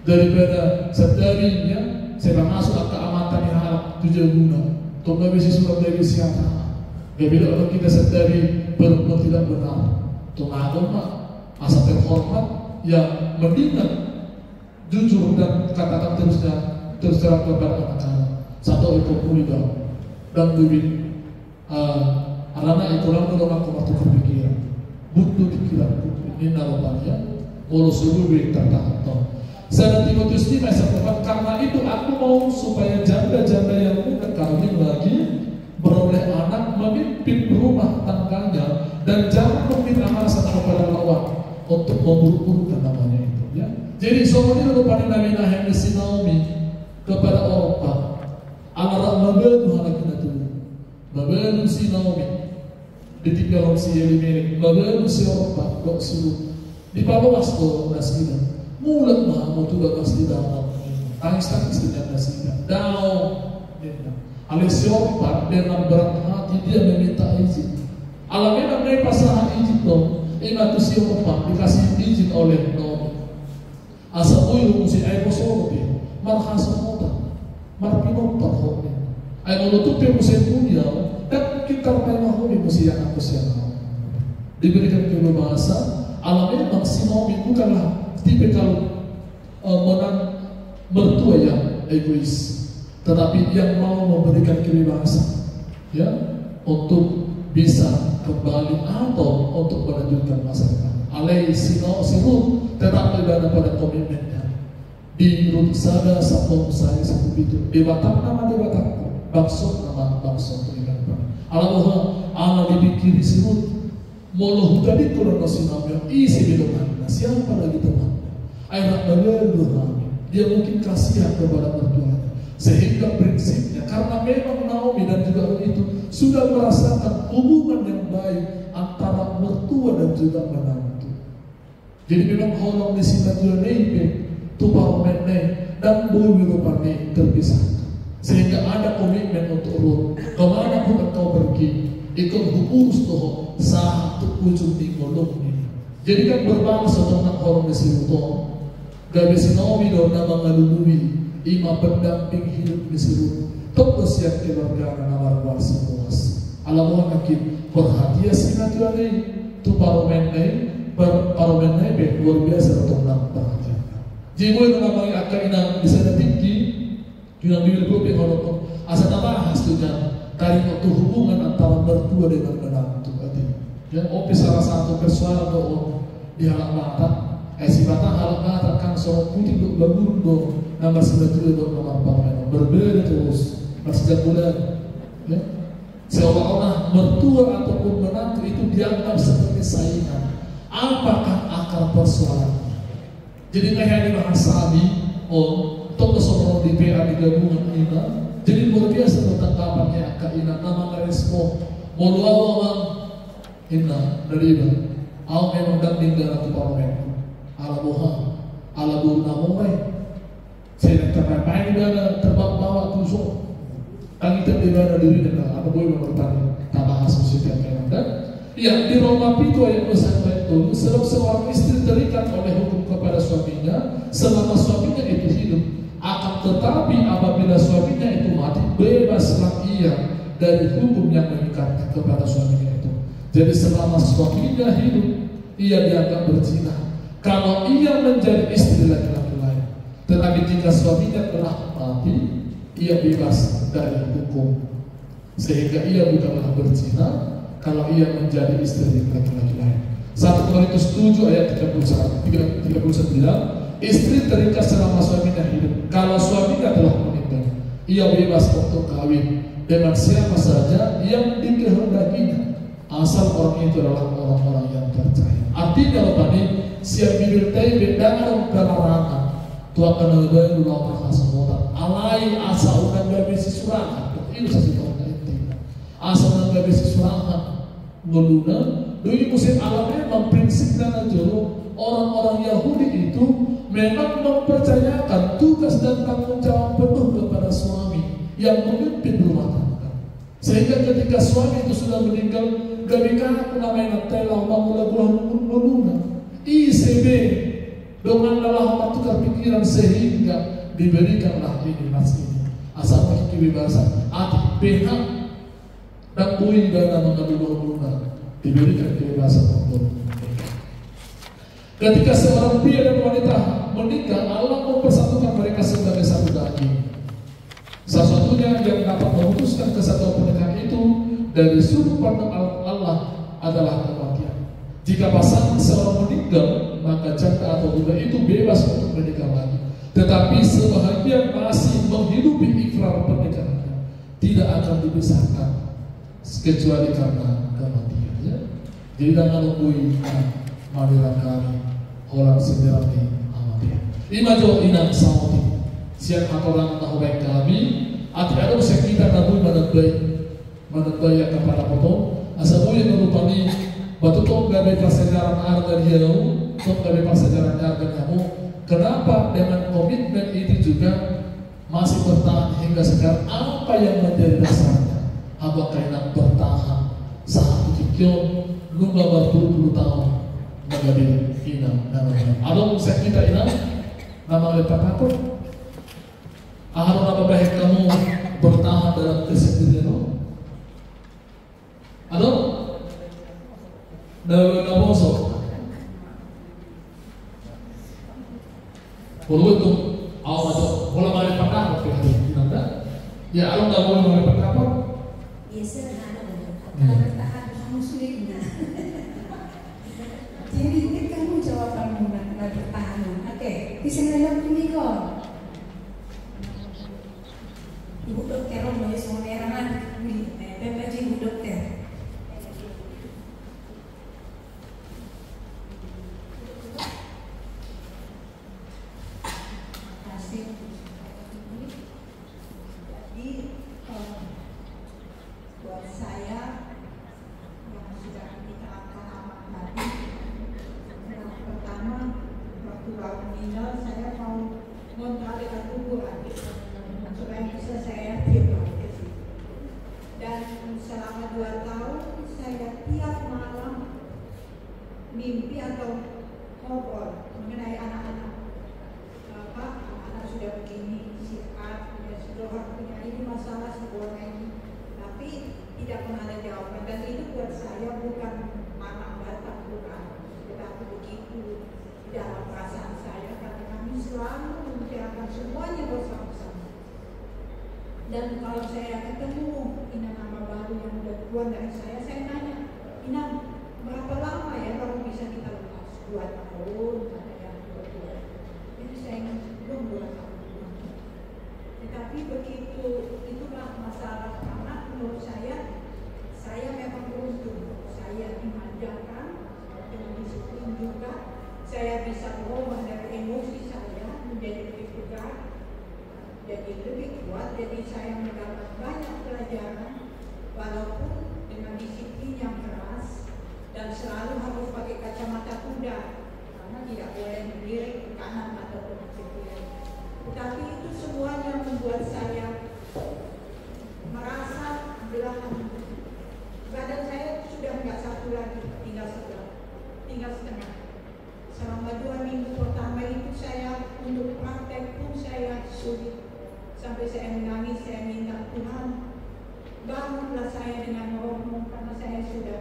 daripada sadarinya saya masuk ke amatan yang harap tujuan guna. Tolong si surah dari siapa? Bila orang kita sadari berbuat tidak benar, tulah agama asal terhormat yang mendingan jujur dan katakan terus terang kepada anak-anak. Satu itu kuliah dan bibit anak-anak itu orang orang waktu berpikiran butuh pikiran ini narobannya kalau suruh bertata-tata. Saya Timotius ini saya katakan karena itu aku mau supaya janda-janda yang muda kawin lagi beroleh anak memimpin rumah tangganya dan jangan memimpin alasan kepada lawan untuk memburuk-burukkan namanya itu ya. Jadi soalnya itu pada Nabi Nabi Naomi kepada Orpa anak mabadu anak kita tu mabadu si Naomi ditinggal si Elimelek mabadu si Orpa dok si di bawah wasto nasida mulut mah mau tu bagas di dalam tangis dengan nasida daun Alexi Orpa dengan berat hati dia meminta izin alamnya mereka pasangan izin dong tu si Orpa dikasih izin oleh Naomi asa uyu si ayo sorote marhasa mota marpino parhone ayo nutupi musim dunia dan kita memahami musim yang aku siang diberikan kebebasan alamnya maksimal bukanlah tipikal menang mertua yang egois tetapi yang mau memberikan kebebasan ya untuk bisa kembali atau untuk melanjutkan masa depan alai sirut tetap berada pada komitmennya di Rut Sada Sapom saya satu itu dewatak nama dewatakku baksud nama baksud terikat Allah Allah dipikir sirut moloh tadi kurang kasih nama isi di depan siapa lagi teman ayat bagaimana dia mungkin kasihan kepada mertuanya Sehingga prinsipnya, karena memang Naomi dan juga Ruth itu sudah merasakan hubungan yang baik antara mertua dan juga menantu. Jadi memang orang di sini juga tupar meneh dan bumi rupanya terpisahkan. Sehingga ada komitmen untuk Ruth, kemana pun engkau pergi, ikut urus tuh satu ujung tinggalung ini. Jadi kan berbangsa tentang orang di sini tuh, gak bisa Naomi dona mengalului ima pendamping hidup di sini. Tok siap keluarga nawar kuasa puas. Alamuan makin perhatian sih naturalnya tu paromenai luar biasa untuk perhatian. Jadi boleh namanya akan ina bisa tinggi, junang bibir kopi kalau asal nama hasilnya tarik waktu hubungan antara mertua dengan menantu. Ya, opi salah satu persoalan doa di halak mata, si mata halak mata kan seorang putih dok bangun dok nomor 9 dok nomor 4 berbeda terus sejak bulan. Ya. Seolah-olah mertua ataupun menantu itu dianggap seperti saingan. Apakah akar persoalannya? Jadi kayak di bahasani, toko seorang di PA di gabungan ina. Jadi luar biasa tentang kapannya akak ina nama respon. Mulu awang ina dari ina. Awang memang dan tinggal tu parlemen. Ala boha, ala burna moai. Saya nak terpapai di mana terbang bawa tusuk. Kami terlibat diri dengan apa boleh bertanya tambah hasil yang dan ya di Roma Pito ayat 21 itu sebab seorang istri terikat oleh hukum kepada suaminya selama suaminya itu hidup, akan tetapi apabila suaminya itu mati bebaslah ia dari hukum yang mengikat kepada suaminya itu. Jadi selama suaminya hidup ia dianggap berzina kalau ia menjadi istri laki-laki lain, tetapi jika suaminya telah mati ia bebas dari hukum, sehingga ia bukanlah berzina kalau ia menjadi istri laki-laki lain. 1 Korintus 7 ayat 39, istri terikat selama suaminya hidup. Kalau suaminya telah meninggal, ia bebas untuk kawin dengan siapa saja yang dikehendakinya, asal orang itu adalah orang-orang yang percaya. Artinya tadi siap bibir tebe dengan pelarangan Tuhan akan lebih dulu perhasamutan alai asa unang gabi sisurangan itu sasi tahun itu asa unang gabi sisurangan ngeluna doi musim alam memang prinsip dan juru orang-orang Yahudi itu memang mempercayakan tugas dan tanggung jawab penuh kepada suami yang memimpin rumah tangga, sehingga ketika suami itu sudah meninggal gabikan namanya telah bangun ngeluna ICB dengan lelah tukar pikiran sehingga diberikanlah ini mas ini asal kebebasan hati pihak dan bui dana mengadu luna diberikan kebebasan untuk mereka. Ketika seorang pria dan wanita menikah, Allah mempersatukan mereka sebagai satu daging. Satu-satunya yang dapat memutuskan kesatuan pernikahan itu dari sudut pandang Allah adalah kematian. Jika pasangan seorang meninggal, maka janda atau budak itu bebas untuk menikah lagi. Tetapi sebahagian masih menghidupi ikrar pernikahannya, tidak akan dipisahkan kecuali karena kematian. Ya? Jadi jangan lupa marilah kami orang sebenarnya amatian. Lima jo inang sauti siap aturan tahu baik kami. Atau usah kita nabu menetbai kepada potong asal boleh merupani batu tong gabe pasajaran harga dia tong gabe pasajaran harga kamu. Kenapa dengan komitmen itu juga masih bertahan hingga sekarang? Apa yang menjadi dasarnya? Apakah yang bertahan saat itu lumba berpuluh-puluh tahun menjadi inang namanya? Ada usah kita inang nama lepas apa? Harus apa baik kamu bertahan dalam kesendirian? Ada? Dah bosok. Kalau itu awal itu, kalau mau pakai apa sih? Nanti, ya kalau nggak boleh mau pakai apa? Biasa ada kalau bertahan kamu sulitnya. Jadi ini kamu jawaban nggak bertahan. Oke, bisa ngeliat ini kok. Ibu dokter mau semua nerangan, PPJ ibu dokter. sebuah ini, tapi tidak pernah ada jawaban. Dan itu buat saya bukan anak Batak, bukan, tetapi begitu di dalam perasaan saya, karena kami selalu membicarakan semuanya bersama-sama. Dan kalau saya ketemu Inang nama baru yang udah keluar dari saya nanya, Inang, berapa lama ya baru bisa kita lepas? 2 tahun, ada yang 2 tahun. Jadi saya ingat belum 2 tahun. Tetapi begitu, itulah masalah, karena menurut saya memang beruntung. Saya dimanjakan dengan disiplin juga. Saya bisa berubah dari emosi saya menjadi lebih tegar, jadi lebih kuat. Jadi saya mendapat banyak pelajaran, walaupun dengan disiplin yang keras, dan selalu harus pakai kacamata kuda karena tidak boleh melirik ke kanan ataupun ke kiri. Tetapi itu semuanya membuat saya merasa belahan badan saya sudah nggak satu lagi, tinggal setengah. Selama 2 minggu pertama itu saya untuk praktek pun saya sulit, sampai saya menangis, saya minta Tuhan bangunlah saya dengan rohmu, karena saya sudah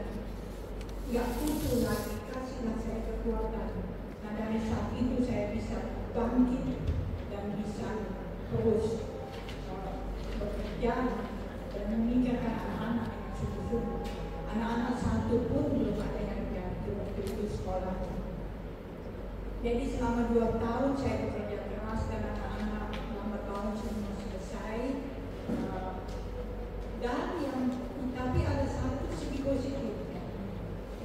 nggak butuh lagi, kasihlah saya kekuatan. Nah dari saat itu saya bisa bangkit dan bisa terus bekerja dan memikirkan anak-anak yang sungguh-sungguh. Anak-anak satu pun belum ada yang jadi waktu itu sekolah. Jadi selama 2 tahun saya bekerja keras dan anak-anak 6 tahun semua selesai. Dan tapi ada satu segi positifnya.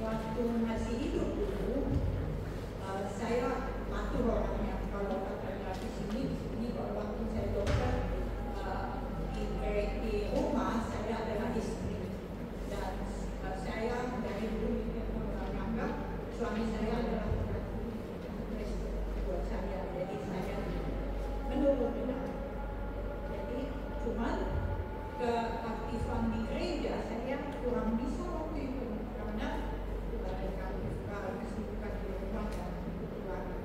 Waktu masih hidup dulu, saya patuh orangnya. Kalau katanya di sini kalau waktu saya dokter di rumah saya adalah istri, dan saya dari dulu menganggap suami saya adalah buat saya. Jadi saya menurut jadi cuman keaktifan di gereja saya kurang bisa waktu itu karena kesibukan di rumah dan keluarga.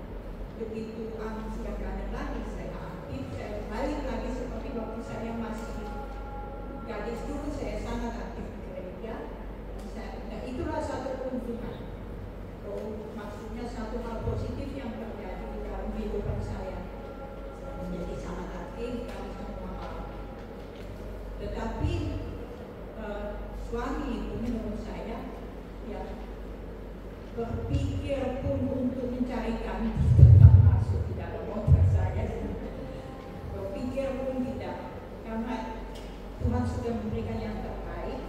Begitu sudah gak ada lagi, saya aktif, saya balik lagi seperti waktu saya masih gadis dulu. Saya sangat aktif di gereja, dan itulah satu keuntungan. Maksudnya satu hal positif yang terjadi di dalam kehidupan saya. Saya menjadi sangat aktif dalam semua hal. Tetapi suami itu menurut saya ya berpikir pun untuk mencarikan tetap masuk di dalam otak saya. Berpikir pun tidak, karena Tuhan sudah memberikan yang terbaik.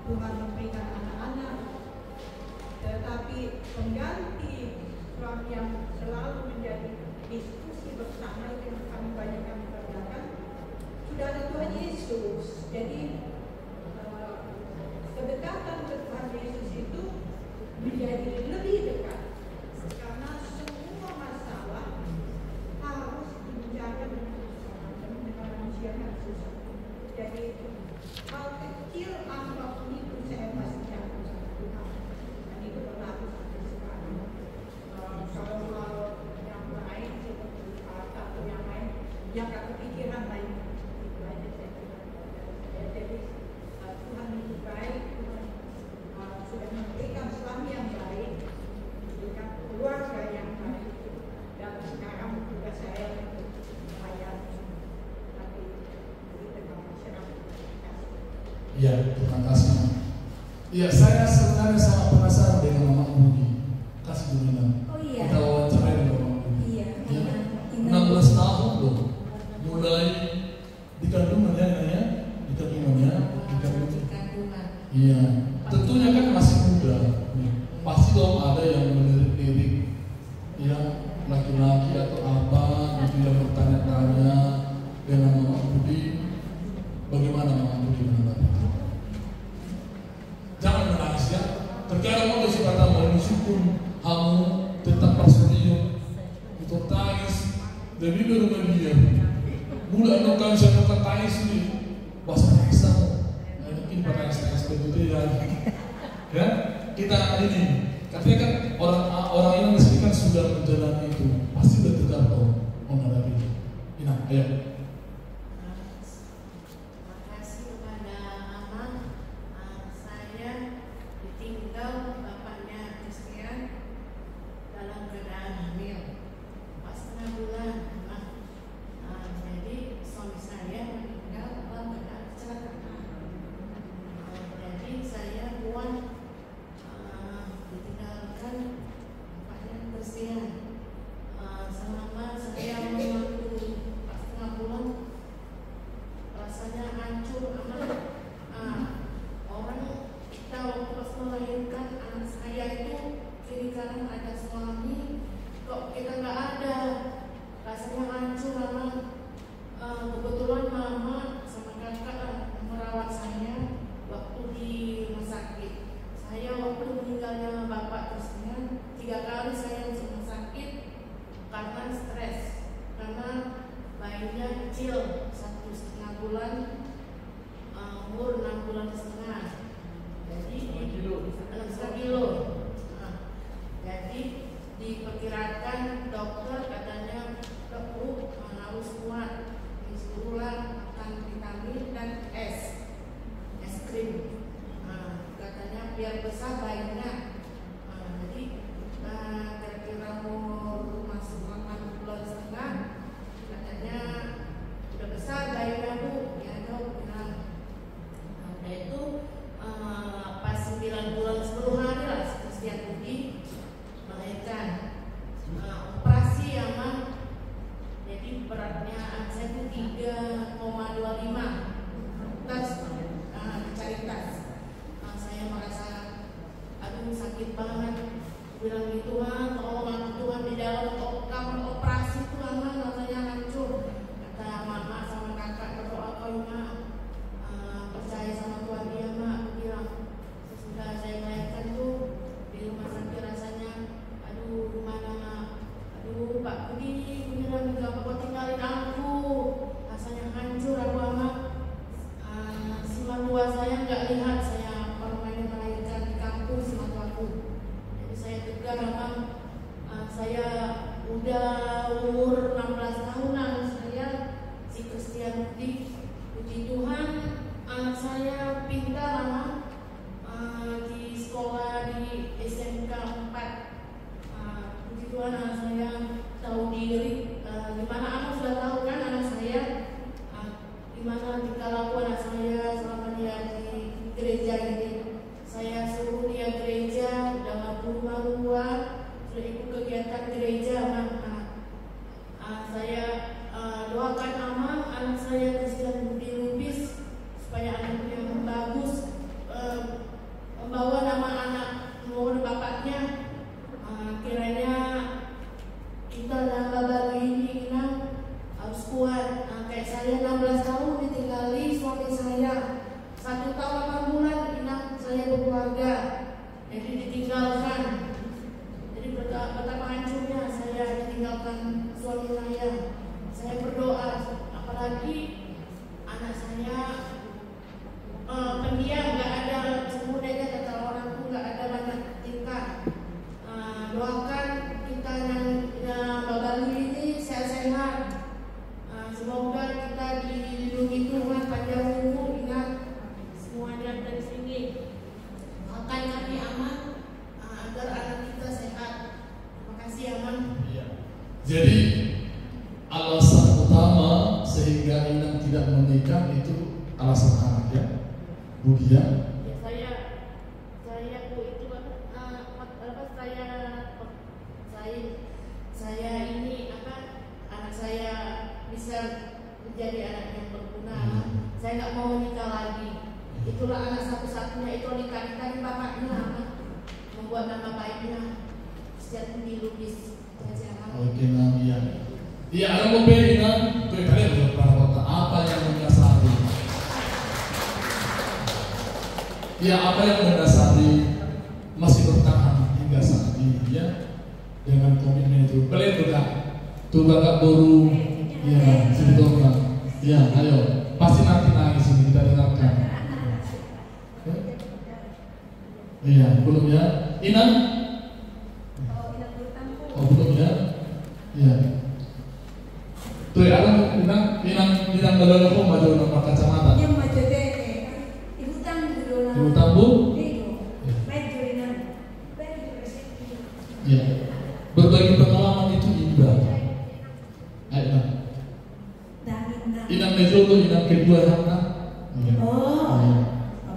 Tuhan memberikan anak-anak, tetapi pengganti suami yang selalu menjadi diskusi bersama itu yang kami banyak kami kerjakan sudah ada Tuhan Yesus. Jadi kedekatan ke Tuhan Yesus itu menjadi lebih dekat, karena semua masalah harus dibicarakan dengan manusia yang susah. Jadi hal kecil apapun itu saya pasti jatuh sama Tuhan, dan itu berlaku sampai sekarang. Kalau hal yang lain seperti atau yang lain yang gak kepikiran lain, itu aja saya bilang. Jadi Tuhan itu baik, Tuhan sudah memberikan suami yang baik, memberikan keluarga yang baik, dan sekarang juga saya melayani nanti di tengah masyarakat. Iya, terima kasih. Iya, saya sebenarnya sangat penasaran dengan Mama Budi. Kasih Gumina. Oh iya. Kita wawancarai dengan Mama Budi. Iya. 16 tahun loh, mulai di kandungan ya, di kandungannya, di kandungan. Iya, tentunya kan masih muda. Pasti dong ada yang melirik-lirik, yang laki-laki atau apa, gitu yang bertanya-tanya dengan Mama Budi. Bagaimana Mama Budi menanggapi? Jangan menangis ya. Terkadang mau si kata mau pun kamu tetap perserius, itu tangis. Demi berumah dia. Mula nokan saya nokan tangis ini, bahasa nangis aku. Ini tangis begitu ya. Ya, kita ini. Katanya kan orang yang di sini kan sudah menjalani itu, pasti bertegar dong menghadapi itu. Ina, ayo. bulan, umur 6 bulan setengah. Jadi 6,5 kilo. Jadi diperkirakan dokter katanya harus kuat, disuruhlah makan vitamin dan es krim. Katanya biar besar bayinya. Jadi kira-kira umur masuk 8 bulan setengah, katanya udah besar bayinya Bu, ya dok. Nah itu pas 9 bulan 10 hari lah Christian Budi melahirkan. Operasi aman. Jadi beratnya saya itu 3,25 tas, cari tas. Saya merasa aduh sakit banget. Bilang gitu, Tuhan tolong aku Tuhan, di dalam kamar operasi itu aman, rasanya hancur. Kata mama sama kakak, berdoa kau mak, percaya sama Tuhan dia mak. Aku bilang sesudah saya melahirkan tuh di rumah sakit rasanya aduh gimana mak, aduh Pak Budi, aku bilang gak mau tinggalin aku, rasanya hancur aku amat. Si mertua saya nggak lihat saya permanen melahirkan di kampung si mertuaku. Jadi saya tegar memang saya udah umur 16 tahunan saya si Christian Budi. Puji Tuhan anak saya pintar lama di sekolah di SMK 4. Puji Tuhan anak saya tahu diri. Gimana anak sudah tahu kan anak saya gimana tingkah laku anak saya selama dia di gereja ini. Saya suruh dia gereja, udah gak berubah-ubah, sudah ikut kegiatan gereja. Saya doakan aman anak saya Christian Budi Lubis supaya anaknya bagus, membawa nama anak nomor bapaknya. Kiranya kita dalam baru ini harus kuat. Kayak saya 16 tahun ditinggali suami saya, 1 tahun 8 bulan saya berkeluarga, jadi ditinggalkan. Jadi betapa hancurnya saya ditinggalkan suami saya. Saya berdoa, apalagi anak saya pendiam, nggak ada semuanya, kata orang tuh nggak ada banyak tingkah. Doakan kita yang baru ini sehat-sehat. Semoga kita dilindungi Tuhan panjang umur. Ingat semua lihat dari sini. Makan kami aman agar anak kita sehat. Terima kasih aman. Ya. Jadi alasan utama sehingga Inang tidak menikah itu alasan anak ya, Budi ya. Saya Bu itu saya ini anak saya bisa menjadi anak yang berguna. Saya nggak mau nikah lagi. Itulah anak satu-satunya, itu nikah-nikah bapaknya, membuat nama baiknya Christian Budi Lubis. Oke, nah iya. Iya, ada mau pengen tuh kalian berapa kota apa yang mendasari? Ya, apa yang mendasari masih bertahan hingga saat ini ya dengan komitmen itu. Kalian tuh kakak baru ya sebetulnya. Ya, ayo pasti nanti nangis ini kita dengarkan. Iya, belum ya? Inang? Oh, belum ya? Iya. Tuh ya, Inang dalam kok maju nama kacamata. Yang maju deh, ibu tangguh dulu. Ibu tangguh? Maju Inang. Ya. Berbagi pengalaman itu indah. Ayo, Inang mejodoh, Inang kedua Hana. Oh,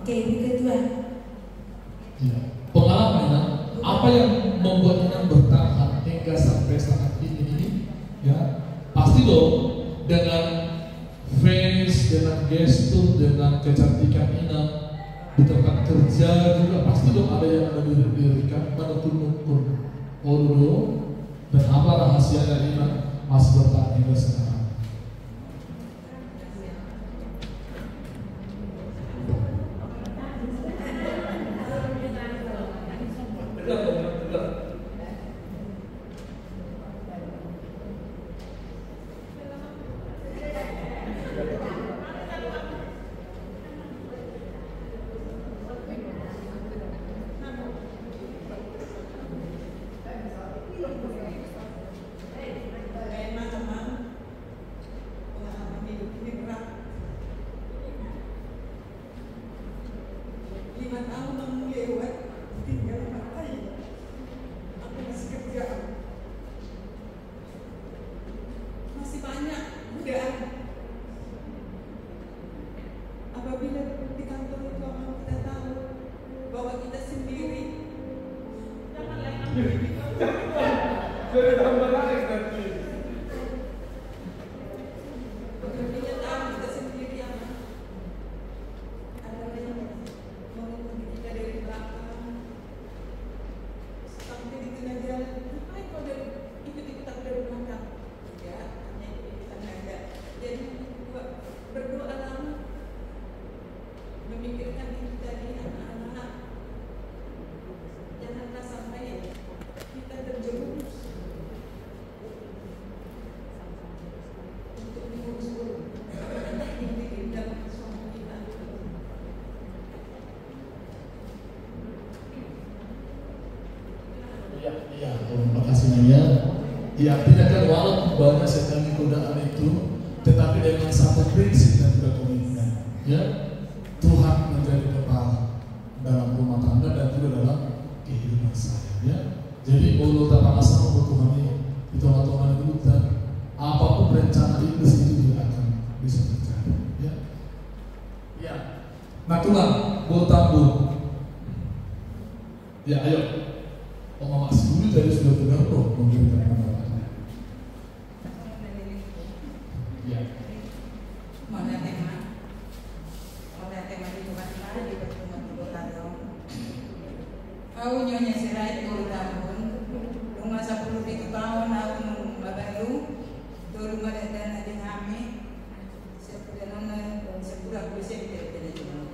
oke, ibu kedua. Ya. Pengalaman Inang, apa yang membuat Inang bertahan hingga sampai saat ini? Ya, pasti dong dengan face, dengan gestur, dengan kecantikan Inang di tempat kerja juga pasti dong ada yang mendirikan menuntun dulu. Dan apa rahasianya Inang masih bertahan hingga sekarang? Ya, artinya kan walaupun banyak sekali godaan itu, tetapi dengan satu prinsip dan juga komitmen, ya, Tuhan menjadi kepala dalam rumah tangga dan juga dalam kehidupan saya, ya. Jadi kalau tanpa asal Tuhan itu Tuhan itu, dan apapun rencana iblis itu juga akan bisa terjadi, ya. Ya. Nah, Tuhan bol tambur. Ya, ayo. Mama Suri tadi sudah dengar loh memberikan pendapat. Ya. Mana tema itu kan tadi bertemu dengan kau nyonya sirai 2 tahun, rumah 10 tahun aku babalu, rumah dan adik kami, sepura kuliah tidak juga.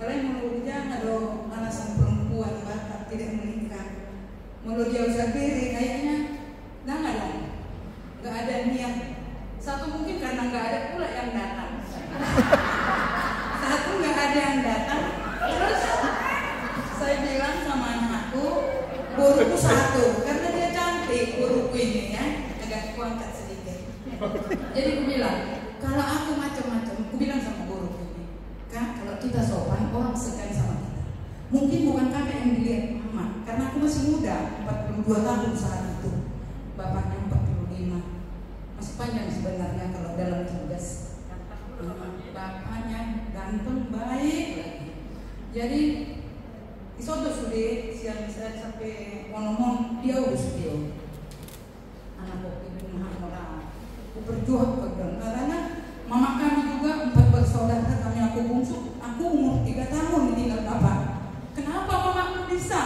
Kalian menurutnya ada alasan perempuan bakat tidak menikah, menurut jauh sendiri kayaknya, nggak ada niat. Satu mungkin karena nggak ada pula yang datang. Satu nggak ada yang datang. Terus saya bilang sama anakku, guruku 1 karena dia cantik guruku ini ya, agak kuangkat sedikit. Jadi aku bilang, kalau aku macam-macam, aku bilang sama guruku ini, Kak, kalau kita sopan orang segan sama kita. Mungkin bukan kakak yang dilihat mama, karena aku masih muda, 42 tahun saat itu, bapaknya 45. Masih panjang sebenarnya kalau dalam tugas. Bapaknya ganteng, baik lagi. Jadi isodo sudah siang saya sampai ngomong dia udah studio. Anak kopi itu mahal orang. Aku berjuang karena mama kami juga 4 bersaudara, kami aku bungsu. Aku umur 3 tahun ditinggal bapak. Kenapa mama bisa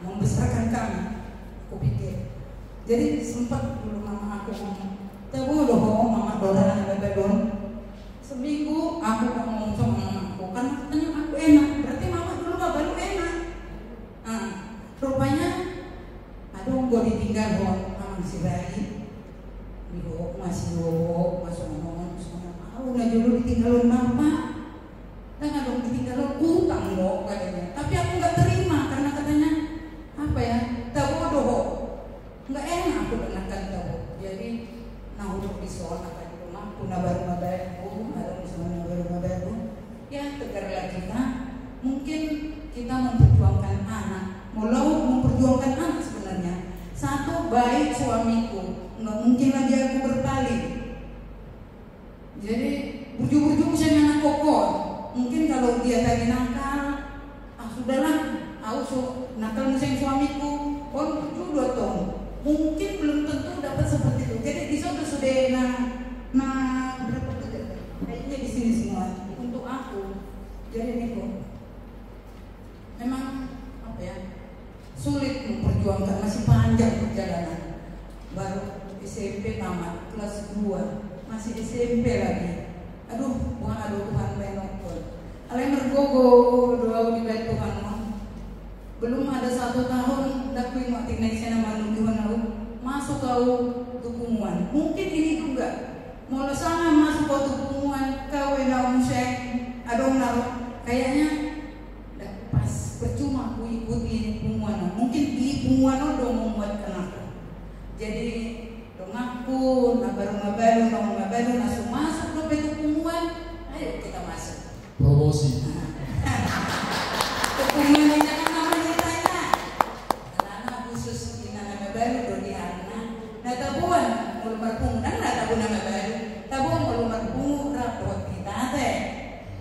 membesarkan kami? Aku pikir. Jadi sempat dulu mama aku ngomong, tahu loh mama dolan bebedon. Seminggu aku gak ngomong sama mamaku karena katanya aku enak. Berarti mama dulu gak baru enak. Nah, rupanya aduh gue ditinggal sama si Rai. Masih ngomong udah dulu ditinggalin mama. Dan ada ditinggalin utang loh katanya. Tapi aku gak terima karena katanya apa ya? Tahu doh. Gak enak aku dengarkan tahu. Jadi nah untuk disoal akan di rumah puna baru ada misalnya baru ya tegarlah kita. Mungkin kita memperjuangkan anak, mulau memperjuangkan anak sebenarnya. Satu, baik suamiku, nggak mungkin lagi aku berpaling. Jadi burju-burju misalnya anak kokor, mungkin kalau dia tadi nakal, sudahlah, aku nakal misalnya suamiku, burju 2 tahun. Mungkin belum tentu dapat seperti itu. Jadi di sana sudah berapa tuh? Kayaknya di sini semua untuk aku. Jadi Niko, memang apa ya? Sulit memperjuangkan, masih panjang perjalanan. Baru SMP tamat, kelas 2, masih SMP lagi. Aduh Tuhan menokol. Kalian bergogo doa di bait Tuhan. Belum ada 1 tahun dakwin waktu naik nama Tuhan aku masuk kau tukumuan. Mungkin ini juga mau sana masuk kau tukumuan kau enak musik adong naruh kayaknya dah pas percuma aku ikuti pumuan. Mungkin di pumuan dong membuatkan aku. Jadi dong aku ngabaru langsung masuk ke tukumuan. Ayo kita masuk. Promosi. Tukumuan ini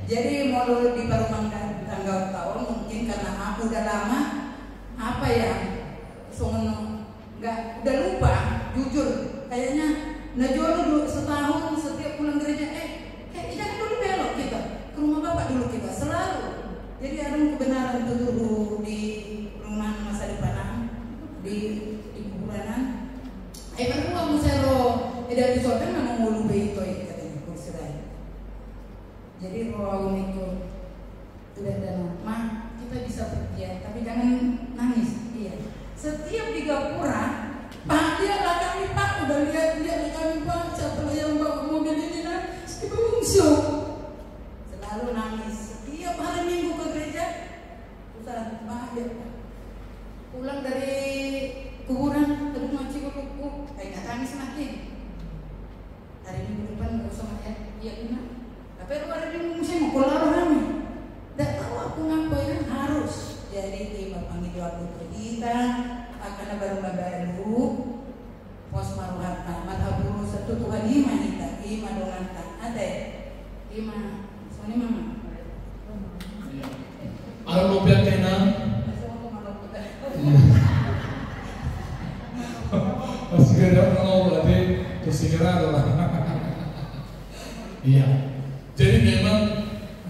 jadi mau di parumang tanggal tahun mungkin karena aku udah lama apa ya nggak udah lupa jujur kayaknya najol dulu setahun setiap pulang gereja jangan dulu belok kita ke rumah bapak dulu kita selalu jadi ada kebenaran itu dulu di rumah masa depan di kuburan berdua musero dari sopan memang mulu beito katanya kursirai. Jadi kalau itu sudah ada mah kita bisa pergi tapi jangan nangis. Iya. Setiap di Gapura, Pak dia kami Pak udah lihat kami Pak siapa yang bawa mobil ini nah si bungsu selalu nangis. Setiap hari Minggu ke gereja, Ustaz bahagia pulang dari kuburan terus masih kuku kayak Pero ada di musim mau kelar kami. Tak tahu aku ngapain harus. Jadi tiba panggil aku ke kita akan baru pos maruhata madhabulu satu Tuhan ima kita ima donanta ada ima soalnya mama Ada lupa kena segera kalau berarti segera adalah iya. Jadi memang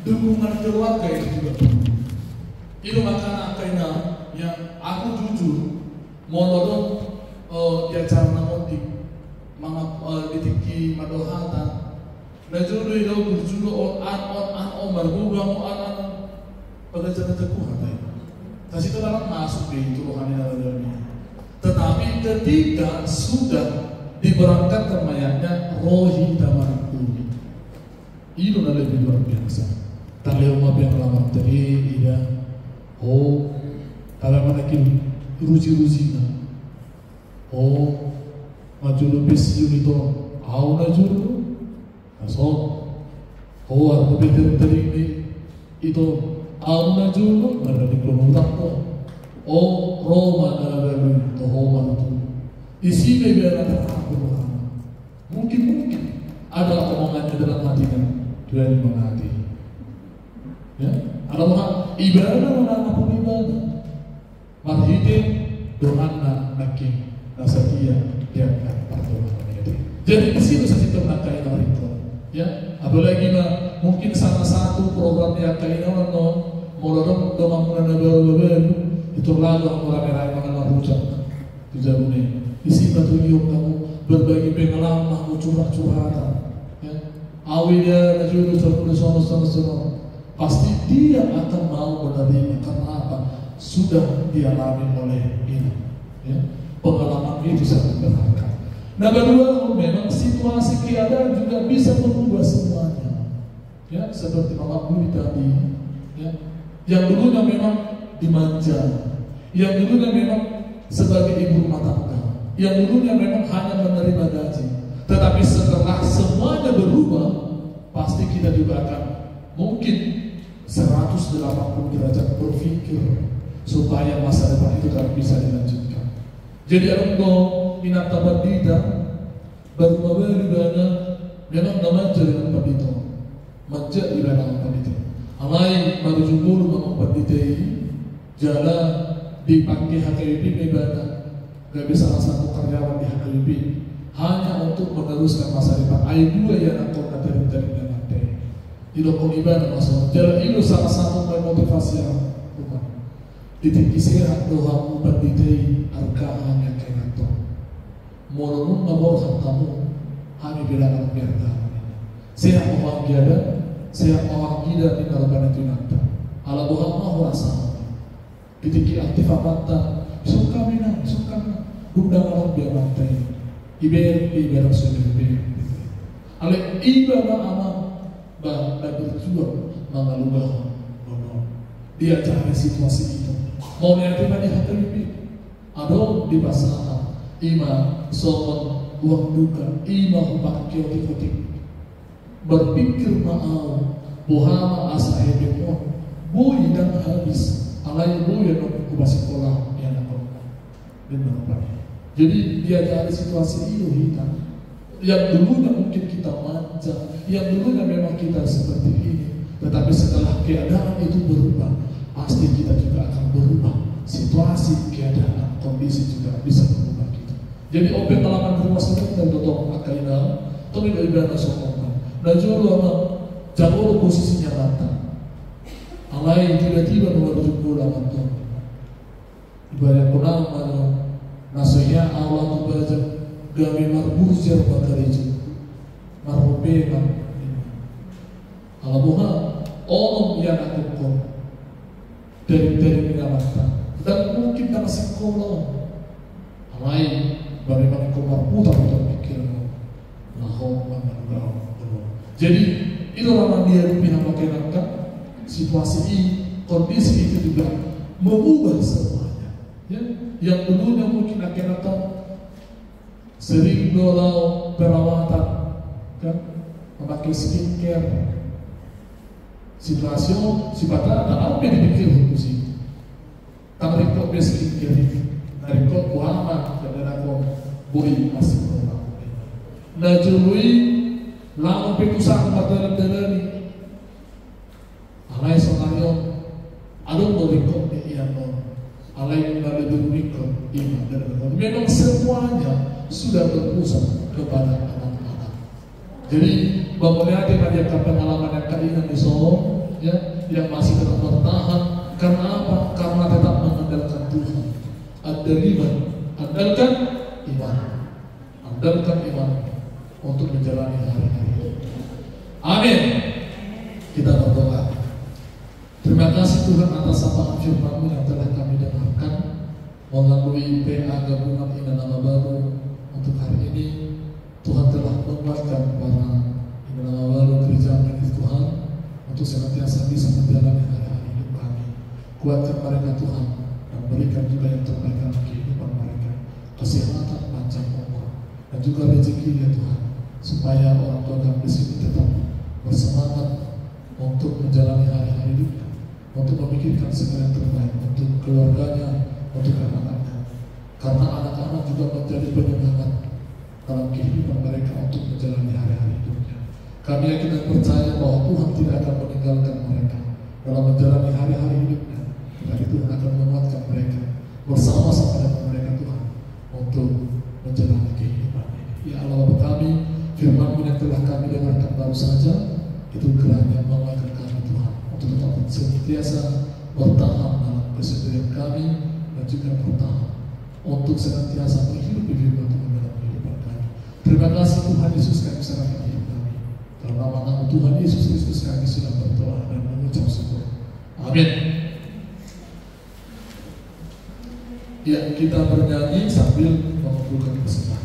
dukungan keluarga itu juga itu makanya kena yang aku jujur mau dia cara namun di ditiki madohata na jodoh itu berjudul on bergubang on pengajaran teguh hati. Kasih itu dalam masuk di turuhan dalamnya. Tetapi ketika sudah diberangkatkan mayatnya rohi tamarku itu lebih luar biasa. Taliau yang lama tadi ida kalau mana kini ruji-rujinya majulu bis unito au najulu aso arto beter teri itu au najulu ada di kemudian Roma nalalu to Roma itu isi biar ada mungkin ada omongannya dalam hatinya Tuhan menghati ya ada ibadah mana pun ibadah marhite doana naking nasakia yang pertolongan itu. Jadi di situ saya ternakai itu, ya. Apalagi mungkin salah satu program yang kainan molorong domang baru itu lalu orang yang mengenal rujak di jalurnya. Isi batu giung kamu berbagi pengalaman, kamu curhat-curhatan, ya. Awalnya najulu sono pasti dia akan mau menerima karena apa? Sudah dialami oleh ini, ya. Pengalaman itu sangat berharga. Nah, kedua, memang situasi keadaan juga bisa mengubah semuanya. Ya, seperti Mama Budi tadi, ya. Yang dulunya memang dimanja, yang dulunya memang sebagai ibu rumah tangga, yang dulunya memang hanya menerima gaji. Tetapi setelah semuanya berubah, pasti kita juga akan mungkin 180 derajat berpikir supaya masa depan itu kan bisa dilanjutkan. Jadi aku minat tabadita baru ibana memang namanya dengan padito manja ibana padito alai baru jumur memang paditei jalan dipakai HKIP ibana gak bisa salah satu karyawan di HKIP hanya untuk meneruskan masa depan ai dua yang aku katakan dari nanti itu ibana masalah jalan itu salah satu motivasi yang titik istirahat doa paditei arkaan yang kena to molonun mabor kamu kami bilang biar kamu saya orang giada saya orang gida di dalam itu nanti ala doa mau rasa titik aktif apa suka mina bunda orang biar mantai iber sudah iber ale iba anak bah berjuang mengalubah dia cari situasi itu mau menerima di hati ado di pasangan ima sopan uang duka ima hupak kiotik berpikir mau bohama asa hedemon boy dan habis alai boy yang kubah sekolah yang nak dan berapa jadi dia cari situasi itu hitam yang dulunya mungkin kita manja yang dulunya memang kita seperti ini tetapi setelah keadaan itu berubah pasti kita juga akan berubah situasi, keadaan, kondisi juga bisa berubah kita. Jadi open halaman rumah saudara kita tutup akaina, tapi dari ibadah sokongan. Dan juga jauh posisinya rata. Alai tiba-tiba menuju pulang atau ibadah kunang mana nasihat Allah tu baca gawe marbuzir bakariju marhopeman. Alabuha orang yang aku dari pengamatan dan mungkin karena sekolah lain bagaimana kau berputar pikir jadi itu orang dia pihak masyarakat situasi ini kondisi itu juga mengubah semuanya ya yang dulunya mungkin akan sering dolau perawatan kan memakai skincare Situasyon sifatnya ada apa yang dipikir sih? Tapi kok besi kiri, dari kok kuaman dan aku bui masih orang. Najului lalu pikusan pada dalam alai sonario, adon berikut di iano, alai dari berikut iman dan memang semuanya sudah berpusat kepada anak-anak. Jadi bapaknya ada pengalaman yang kalian di Solo, ya, yang masih tetap bertahan. Karena apa? Karena tetap mengandalkan Tuhan. Andalkan iman untuk menjalani hari-hari. Amin. Kita berdoa. Terima kasih Tuhan atas sapaan firman-Mu yang telah kami dengarkan melalui PA Gabungan Indah Nama Baru. Untuk hari ini Tuhan telah menguatkan para Indah Nama Baru gereja milik Tuhan untuk senantiasa bisa menjalani hari-hari hidup kami. Kuatkan mereka Tuhan dan berikan juga yang terbaik dalam kehidupan mereka, kesehatan panjang umur dan juga rezeki ya Tuhan, supaya orang tua kami di sini tetap bersemangat untuk menjalani hari-hari hidupnya, untuk memikirkan segala yang terbaik untuk keluarganya, untuk anak-anaknya, karena anak-anak juga menjadi penyemangat dalam kehidupan mereka untuk menjalani hari-hari hidupnya. Kami yakin dan percaya bahwa Tuhan tidak akan meninggalkan mereka dalam menjalani hari-hari hidupnya. Dari Tuhan akan menguatkan mereka bersama-sama dengan mereka Tuhan untuk menjalani kehidupan ini. Ya Allah Bapa kami, firman-Mu yang telah kami dengarkan baru saja itu kiranya menguatkan kami Tuhan untuk tetap senantiasa bertahan dalam kesetiaan kami dan juga bertahan untuk senantiasa menghidupi firman Tuhan dalam kehidupan kami. Terima kasih Tuhan Yesus, kami serahkan hidup kami. Dalam nama Tuhan Yesus Kristus kami sudah berdoa dan mengucap syukur. Amin. Ya, kita bernyanyi sambil mengumpulkan persembahan.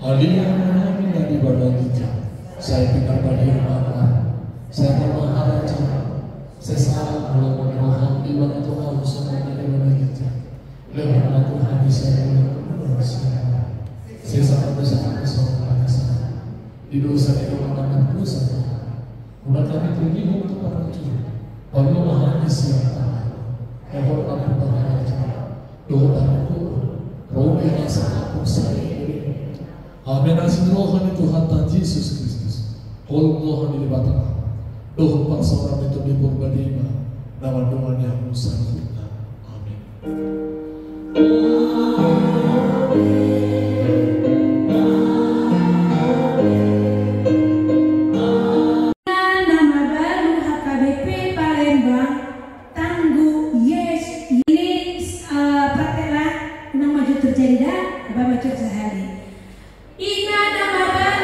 Alia mengamina di badan kita. Saya pikir bagi Allah. Saya berharap saya salah kalau berdoa di badan Tuhan bersama di badan kita. Lewat aku hati saya menurut saya. Saya sangat besar pada saya. Di dosa itu menangkan dosa Tuhan. Umat kami tinggi untuk para Tuhan. Bagi mahal siapa? Ehor kami berharap. Doa aku, roh yang sangat besar. Amin. Asin rohani Tuhan Yesus Kristus. Holong rohani di batang. Doa paksa orang itu dipurbadima. Nama doanya Musa kita. Amin. Nama baru HKBP Palembang Tangguh Yes ini prakteklah nama maju terjadi dah, apa maju sehari. Ina nama baru